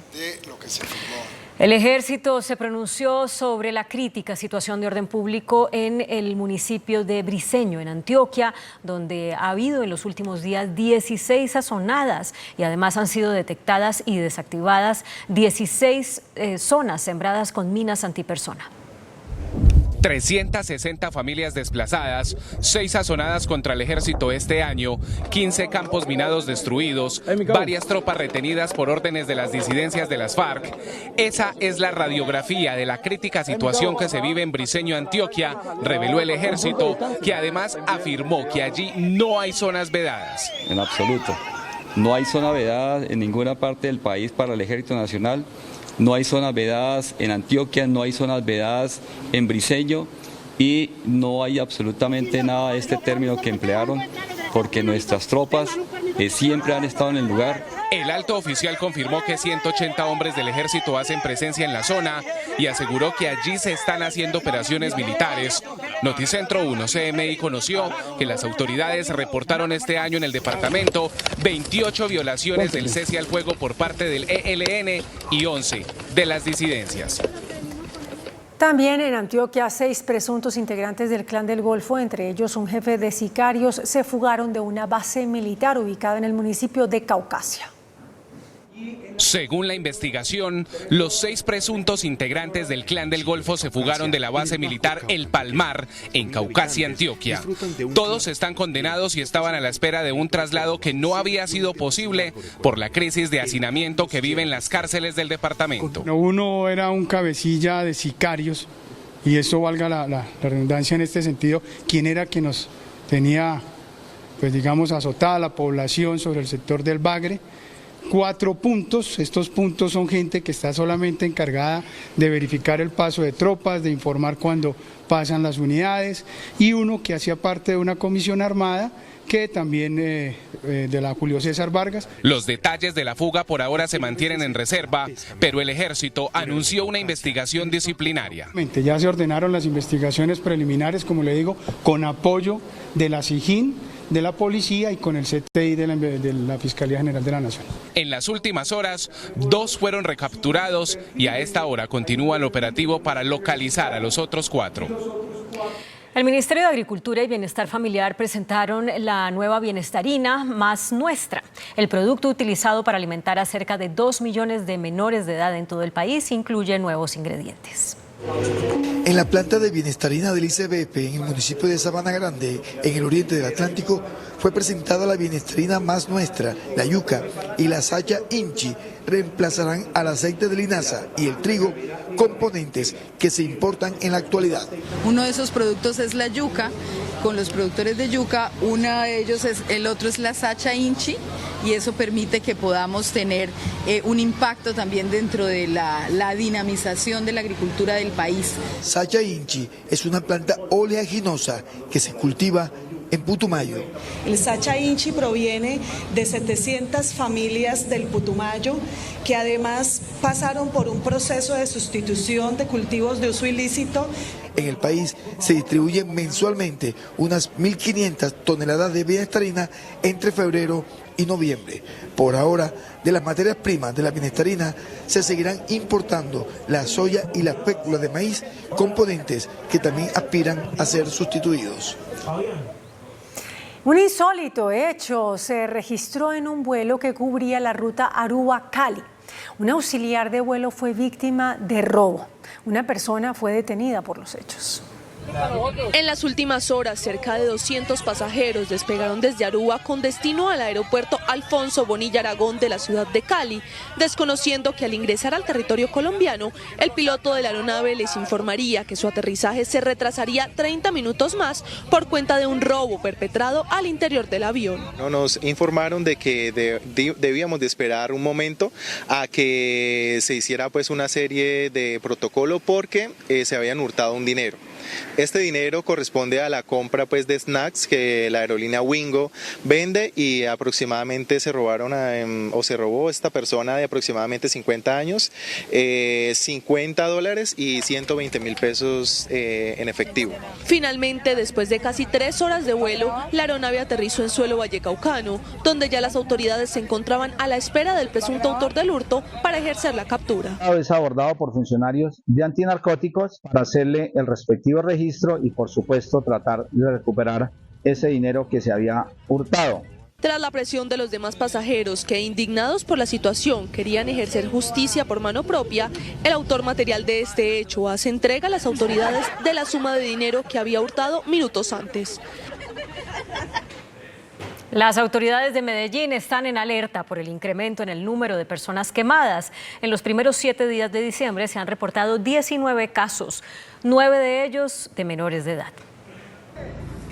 El ejército se pronunció sobre la crítica situación de orden público en el municipio de Briceño, en Antioquia, donde ha habido en los últimos días 16 sazonadas y además han sido detectadas y desactivadas 16 zonas sembradas con minas antipersona. 360 familias desplazadas, 6 sazonadas contra el ejército este año, 15 campos minados destruidos, varias tropas retenidas por órdenes de las disidencias de las FARC. Esa es la radiografía de la crítica situación que se vive en Briceño, Antioquia, reveló el ejército, que además afirmó que allí no hay zonas vedadas. En absoluto. No hay zona vedada en ninguna parte del país para el Ejército Nacional. No hay zonas vedadas en Antioquia, no hay zonas vedadas en Briceño y no hay absolutamente nada de este término que emplearon porque nuestras tropas siempre han estado en el lugar. El alto oficial confirmó que 180 hombres del ejército hacen presencia en la zona y aseguró que allí se están haciendo operaciones militares. Noticentro 1 CMI conoció que las autoridades reportaron este año en el departamento 28 violaciones del cese al fuego por parte del ELN y 11 de las disidencias. También en Antioquia, 6 presuntos integrantes del Clan del Golfo, entre ellos un jefe de sicarios, se fugaron de una base militar ubicada en el municipio de Caucasia. Según la investigación, los 6 presuntos integrantes del Clan del Golfo se fugaron de la base militar El Palmar, en Caucasia, Antioquia. Todos están condenados y estaban a la espera de un traslado que no había sido posible por la crisis de hacinamiento que viven las cárceles del departamento. Uno era un cabecilla de sicarios, y eso valga la redundancia en este sentido, quien era que nos tenía, pues digamos, azotada la población sobre el sector del Bagre. 4 puntos, estos puntos son gente que está solamente encargada de verificar el paso de tropas, de informar cuando pasan las unidades, y uno que hacía parte de una comisión armada que también de la Julio César Vargas. Los detalles de la fuga por ahora se mantienen en reserva, pero el ejército anunció una investigación disciplinaria. Ya se ordenaron las investigaciones preliminares, como le digo, con apoyo de la SIJIN, de la policía y con el CTI de la Fiscalía General de la Nación. En las últimas horas, 2 fueron recapturados y a esta hora continúa el operativo para localizar a los otros 4. El Ministerio de Agricultura y Bienestar Familiar presentaron la nueva bienestarina Más Nuestra. El producto utilizado para alimentar a cerca de 2 millones de menores de edad en todo el país incluye nuevos ingredientes. En la planta de bienestarina del ICBP en el municipio de Sabana Grande, en el oriente del Atlántico, fue presentada la bienestarina Más Nuestra. La yuca y la sacha inchi reemplazarán al aceite de linaza y el trigo, componentes que se importan en la actualidad. Uno de esos productos es la yuca, con los productores de yuca, el otro es la sacha inchi, y eso permite que podamos tener un impacto también dentro de la dinamización de la agricultura del país. Sacha inchi es una planta oleaginosa que se cultiva en Putumayo. El Sacha inchi proviene de 700 familias del Putumayo que además pasaron por un proceso de sustitución de cultivos de uso ilícito. En el país se distribuyen mensualmente unas 1.500 toneladas de bienestarina entre febrero y noviembre. Por ahora, de las materias primas de la bienestarina se seguirán importando la soya y la fécula de maíz, componentes que también aspiran a ser sustituidos. Un insólito hecho se registró en un vuelo que cubría la ruta Aruba-Cali. Un auxiliar de vuelo fue víctima de robo. Una persona fue detenida por los hechos. En las últimas horas, cerca de 200 pasajeros despegaron desde Aruba con destino al aeropuerto Alfonso Bonilla Aragón de la ciudad de Cali, desconociendo que al ingresar al territorio colombiano, el piloto de la aeronave les informaría que su aterrizaje se retrasaría 30 minutos más por cuenta de un robo perpetrado al interior del avión. Nos informaron de que debíamos de esperar un momento a que se hiciera pues una serie de protocolo porque se habían hurtado un dinero. Este dinero corresponde a la compra pues de snacks que la aerolínea Wingo vende, y aproximadamente se robó esta persona de aproximadamente 50 años, $50 y 120.000 pesos en efectivo. Finalmente, después de casi 3 horas de vuelo, la aeronave aterrizó en suelo vallecaucano, donde ya las autoridades se encontraban a la espera del presunto autor del hurto para ejercer la captura. Es abordado por funcionarios de antinarcóticos para hacerle el respectivo registro y, por supuesto, tratar de recuperar ese dinero que se había hurtado. Tras la presión de los demás pasajeros que, indignados por la situación, querían ejercer justicia por mano propia, el autor material de este hecho hace entrega a las autoridades de la suma de dinero que había hurtado minutos antes. Las autoridades de Medellín están en alerta por el incremento en el número de personas quemadas. En los primeros 7 días de diciembre se han reportado 19 casos, 9 de ellos de menores de edad.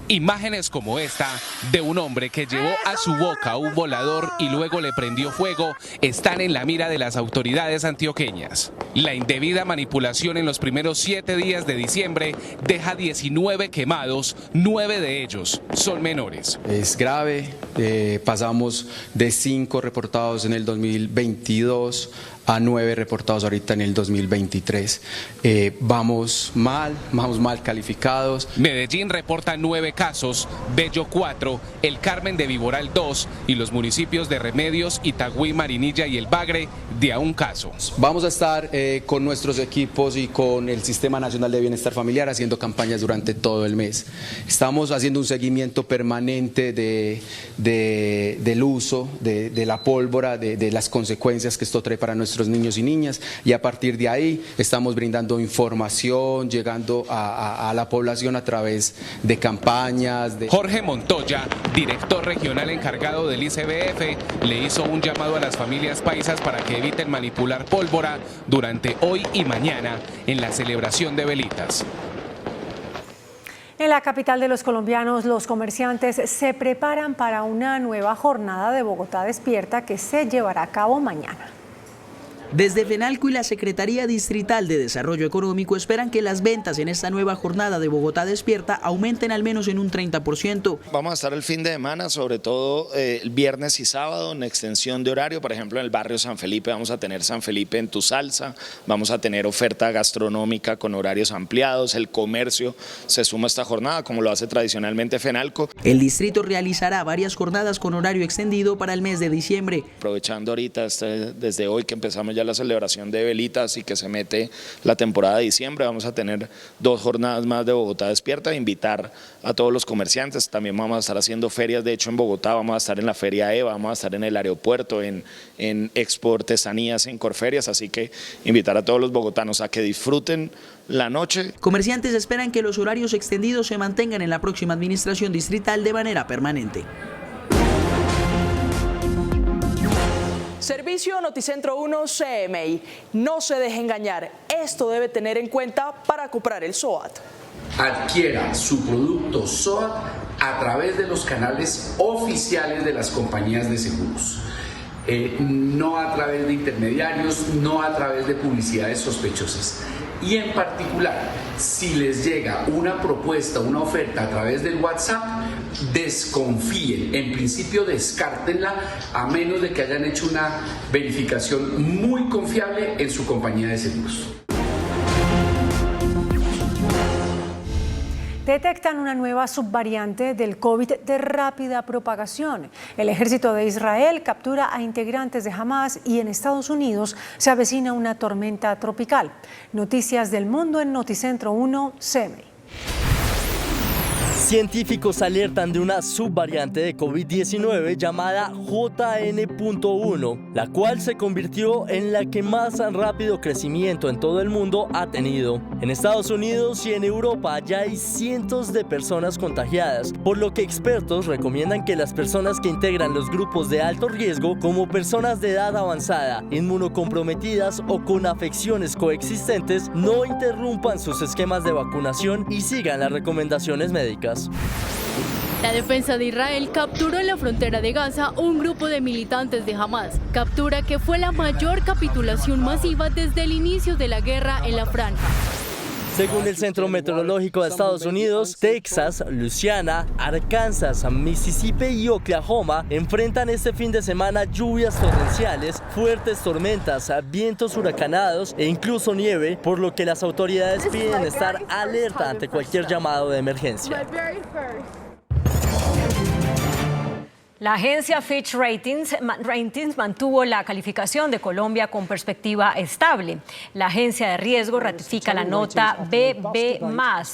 Imágenes como esta de un hombre que llevó a su boca un volador y luego le prendió fuego están en la mira de las autoridades antioqueñas. La indebida manipulación en los primeros 7 días de diciembre deja 19 quemados, 9 de ellos son menores. Es grave, pasamos de 5 reportados en el 2022 a 9 reportados ahorita en el 2023. Vamos mal calificados. Medellín reporta 9 casos, Bello 4, El Carmen de Viboral 2 y los municipios de Remedios, Itagüí, Marinilla y El Bagre de a un caso. Vamos a estar con nuestros equipos y con el Sistema Nacional de Bienestar Familiar haciendo campañas durante todo el mes. Estamos haciendo un seguimiento permanente del uso de la pólvora, de las consecuencias que esto trae para nuestros niños y niñas, y a partir de ahí estamos brindando información, llegando a la población a través de campañas. Jorge Montoya, director regional encargado del ICBF, le hizo un llamado a las familias paisas para que eviten manipular pólvora durante hoy y mañana en la celebración de velitas. En la capital de los colombianos, los comerciantes se preparan para una nueva jornada de Bogotá Despierta que se llevará a cabo mañana. Desde FENALCO y la Secretaría Distrital de Desarrollo Económico esperan que las ventas en esta nueva jornada de Bogotá Despierta aumenten al menos en un 30%. Vamos a estar el fin de semana, sobre todo el viernes y sábado, en extensión de horario. Por ejemplo, en el barrio San Felipe vamos a tener San Felipe en tu salsa, vamos a tener oferta gastronómica con horarios ampliados, el comercio se suma a esta jornada como lo hace tradicionalmente FENALCO. El distrito realizará varias jornadas con horario extendido para el mes de diciembre. Aprovechando ahorita desde hoy que empezamos ya la celebración de velitas y que se mete la temporada de diciembre, vamos a tener 2 jornadas más de Bogotá Despierta, invitar a todos los comerciantes. También vamos a estar haciendo ferias, de hecho en Bogotá vamos a estar en la Feria EVA, vamos a estar en el aeropuerto, en Expo Artesanías, en Corferias, así que invitar a todos los bogotanos a que disfruten la noche. Comerciantes esperan que los horarios extendidos se mantengan en la próxima administración distrital de manera permanente. Servicio Noticentro 1 CMI. No se deje engañar. Esto debe tener en cuenta para comprar el SOAT. Adquiera su producto SOAT a través de los canales oficiales de las compañías de seguros. No a través de intermediarios, no a través de publicidades sospechosas. Y en particular, si les llega una propuesta, una oferta a través del WhatsApp, desconfíen, en principio descártenla, a menos de que hayan hecho una verificación muy confiable en su compañía de seguros. Detectan una nueva subvariante del COVID de rápida propagación. El ejército de Israel captura a integrantes de Hamas y en Estados Unidos se avecina una tormenta tropical. Noticias del mundo en Noticentro 1 CMI. Científicos alertan de una subvariante de COVID-19 llamada JN.1, la cual se convirtió en la que más rápido crecimiento en todo el mundo ha tenido. En Estados Unidos y en Europa ya hay cientos de personas contagiadas, por lo que expertos recomiendan que las personas que integran los grupos de alto riesgo, como personas de edad avanzada, inmunocomprometidas o con afecciones coexistentes, no interrumpan sus esquemas de vacunación y sigan las recomendaciones médicas. La defensa de Israel capturó en la frontera de Gaza un grupo de militantes de Hamas, captura que fue la mayor capitulación masiva desde el inicio de la guerra en la franja. Según el Centro Meteorológico de Estados Unidos, Texas, Luisiana, Arkansas, Mississippi y Oklahoma enfrentan este fin de semana lluvias torrenciales, fuertes tormentas, vientos huracanados e incluso nieve, por lo que las autoridades piden estar alerta ante cualquier llamado de emergencia. La agencia Fitch Ratings mantuvo la calificación de Colombia con perspectiva estable. La agencia de riesgo ratifica la nota BB+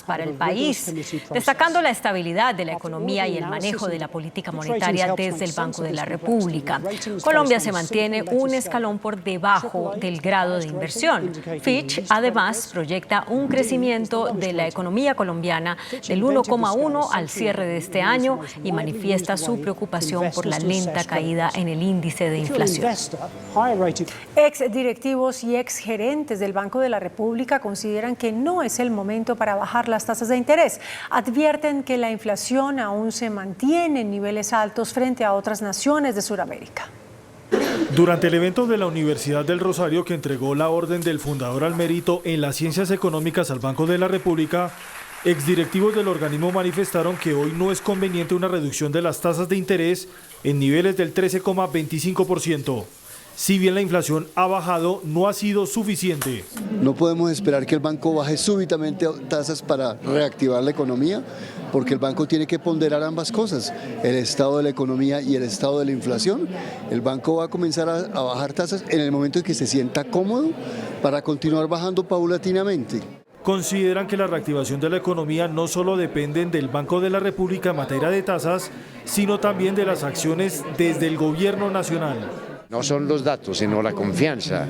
para el país, destacando la estabilidad de la economía y el manejo de la política monetaria desde el Banco de la República. Colombia se mantiene un escalón por debajo del grado de inversión. Fitch además proyecta un crecimiento de la economía colombiana del 1,1 al cierre de este año y manifiesta su preocupación por la lenta caída en el índice de inflación. Ex directivos y ex gerentes del Banco de la República consideran que no es el momento para bajar las tasas de interés. Advierten que la inflación aún se mantiene en niveles altos frente a otras naciones de Sudamérica. Durante el evento de la Universidad del Rosario, que entregó la Orden del Fundador al Mérito en las Ciencias Económicas al Banco de la República, exdirectivos del organismo manifestaron que hoy no es conveniente una reducción de las tasas de interés en niveles del 13,25%. Si bien la inflación ha bajado, no ha sido suficiente. No podemos esperar que el banco baje súbitamente tasas para reactivar la economía, porque el banco tiene que ponderar ambas cosas, el estado de la economía y el estado de la inflación. El banco va a comenzar a bajar tasas en el momento en que se sienta cómodo para continuar bajando paulatinamente. Consideran que la reactivación de la economía no solo depende del Banco de la República en materia de tasas, sino también de las acciones desde el gobierno nacional. No son los datos, sino la confianza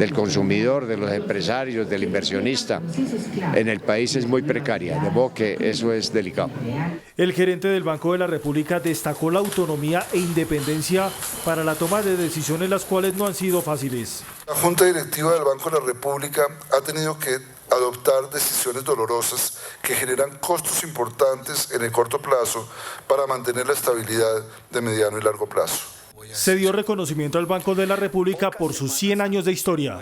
del consumidor, de los empresarios, del inversionista en el país es muy precaria, de modo que eso es delicado. El gerente del Banco de la República destacó la autonomía e independencia para la toma de decisiones, las cuales no han sido fáciles. La Junta Directiva del Banco de la República ha tenido que adoptar decisiones dolorosas que generan costos importantes en el corto plazo para mantener la estabilidad de mediano y largo plazo. Se dio reconocimiento al Banco de la República por sus 100 años de historia.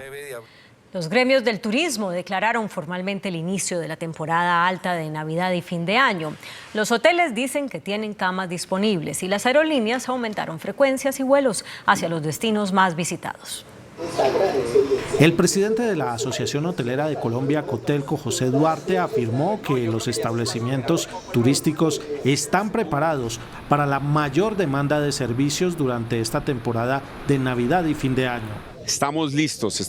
Los gremios del turismo declararon formalmente el inicio de la temporada alta de Navidad y fin de año. Los hoteles dicen que tienen camas disponibles y las aerolíneas aumentaron frecuencias y vuelos hacia los destinos más visitados. El presidente de la Asociación Hotelera de Colombia, Cotelco, José Duarte, afirmó que los establecimientos turísticos están preparados para la mayor demanda de servicios durante esta temporada de Navidad y fin de año. Estamos listos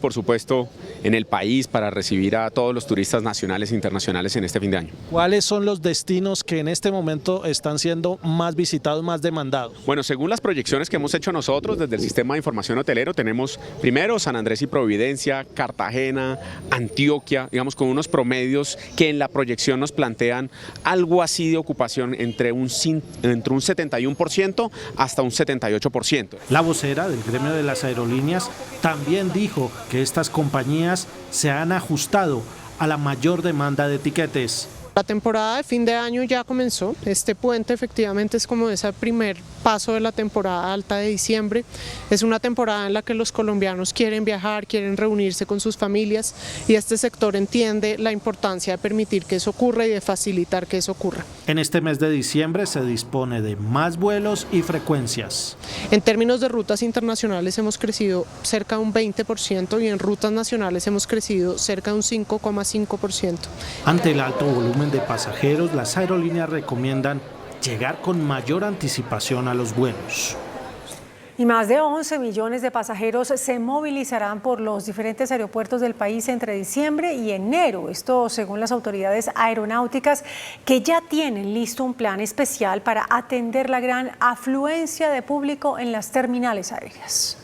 por supuesto en el país para recibir a todos los turistas nacionales e internacionales en este fin de año. ¿Cuáles son los destinos que en este momento están siendo más visitados, más demandados? Bueno, según las proyecciones que hemos hecho nosotros desde el Sistema de Información Hotelero, tenemos primero San Andrés y Providencia, Cartagena, Antioquia, digamos con unos promedios que en la proyección nos plantean algo así de ocupación entre un 71% hasta un 78%. La vocera del gremio de las aerolíneas también dijo que estas compañías se han ajustado a la mayor demanda de tiquetes. La temporada de fin de año ya comenzó. Este puente efectivamente es como ese primer paso de la temporada alta de diciembre. Es una temporada en la que los colombianos quieren viajar, quieren reunirse con sus familias y este sector entiende la importancia de permitir que eso ocurra y de facilitar que eso ocurra. En este mes de diciembre se dispone de más vuelos y frecuencias. En términos de rutas internacionales hemos crecido cerca de un 20% y en rutas nacionales hemos crecido cerca de un 5,5%. Ante el alto volumen de pasajeros, las aerolíneas recomiendan llegar con mayor anticipación a los vuelos. Y más de 11 millones de pasajeros se movilizarán por los diferentes aeropuertos del país entre diciembre y enero. Esto según las autoridades aeronáuticas, que ya tienen listo un plan especial para atender la gran afluencia de público en las terminales aéreas.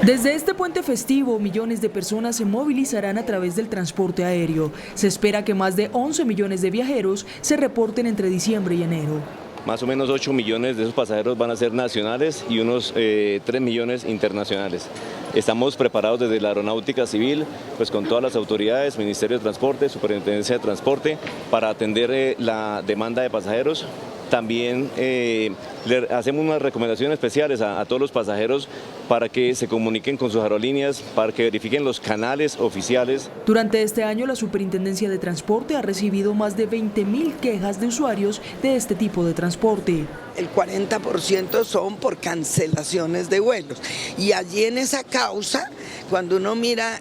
Desde este puente festivo, millones de personas se movilizarán a través del transporte aéreo. Se espera que más de 11 millones de viajeros se reporten entre diciembre y enero. Más o menos 8 millones de esos pasajeros van a ser nacionales y unos 3 millones internacionales. Estamos preparados desde la Aeronáutica Civil, pues con todas las autoridades, Ministerio de Transporte, Superintendencia de Transporte, para atender la demanda de pasajeros. También le hacemos unas recomendaciones especiales a todos los pasajeros para que se comuniquen con sus aerolíneas, para que verifiquen los canales oficiales. Durante este año, la Superintendencia de Transporte ha recibido más de 20.000 quejas de usuarios de este tipo de transporte. El 40% son por cancelaciones de vuelos. Y allí en esa causa, cuando uno mira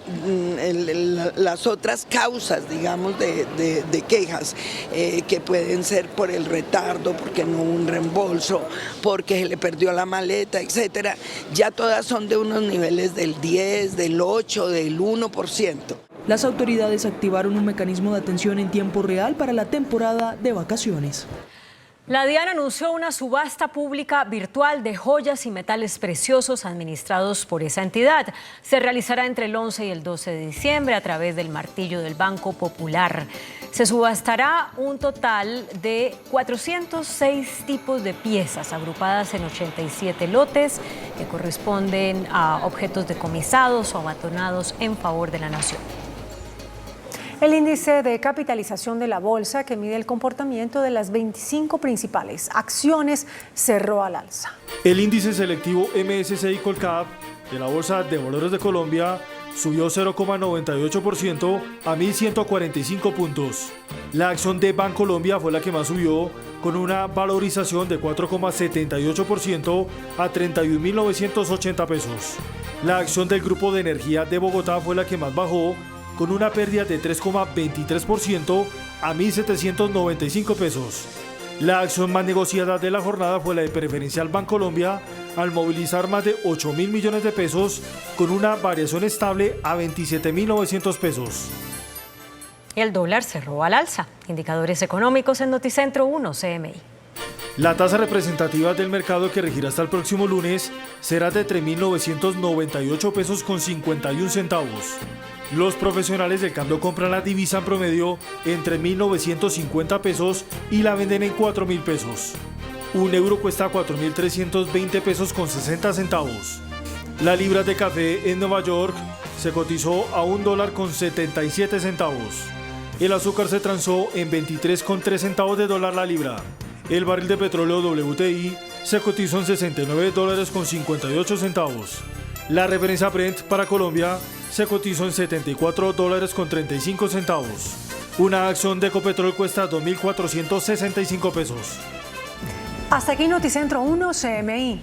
las otras causas, digamos, de quejas, que pueden ser por el retardo, porque no hubo un reembolso, porque se le perdió la maleta, etcétera, ya todas son de unos niveles del 10, del 8, del 1%. Las autoridades activaron un mecanismo de atención en tiempo real para la temporada de vacaciones. La DIAN anunció una subasta pública virtual de joyas y metales preciosos administrados por esa entidad. Se realizará entre el 11 y el 12 de diciembre a través del martillo del Banco Popular. Se subastará un total de 406 tipos de piezas agrupadas en 87 lotes que corresponden a objetos decomisados o abandonados en favor de la nación. El índice de capitalización de la bolsa, que mide el comportamiento de las 25 principales acciones, cerró al alza. El índice selectivo MSCI Colcap de la Bolsa de Valores de Colombia subió 0,98% a 1.145 puntos. La acción de Bancolombia fue la que más subió, con una valorización de 4,78% a 31.980 pesos. La acción del Grupo de Energía de Bogotá fue la que más bajó, con una pérdida de 3,23% a 1.795 pesos. La acción más negociada de la jornada fue la de Preferencial Bancolombia, al movilizar más de 8.000 millones de pesos, con una variación estable a 27.900 pesos. El dólar cerró al alza. Indicadores económicos en Noticentro 1 CMI. La tasa representativa del mercado, que regirá hasta el próximo lunes, será de 3.998 pesos con 51 centavos. Los profesionales del cambio compran la divisa en promedio entre 1.950 pesos y la venden en 4.000 pesos. Un euro cuesta 4.320 pesos con 60 centavos. La libra de café en Nueva York se cotizó a $1.77 centavos. El azúcar se transó en 23,3 centavos de dólar la libra. El barril de petróleo WTI se cotizó en $69.58 centavos. La referencia Brent para Colombia se cotizó en $74.35 centavos. Una acción de Ecopetrol cuesta 2.465 pesos. Hasta aquí Noticentro 1 CMI.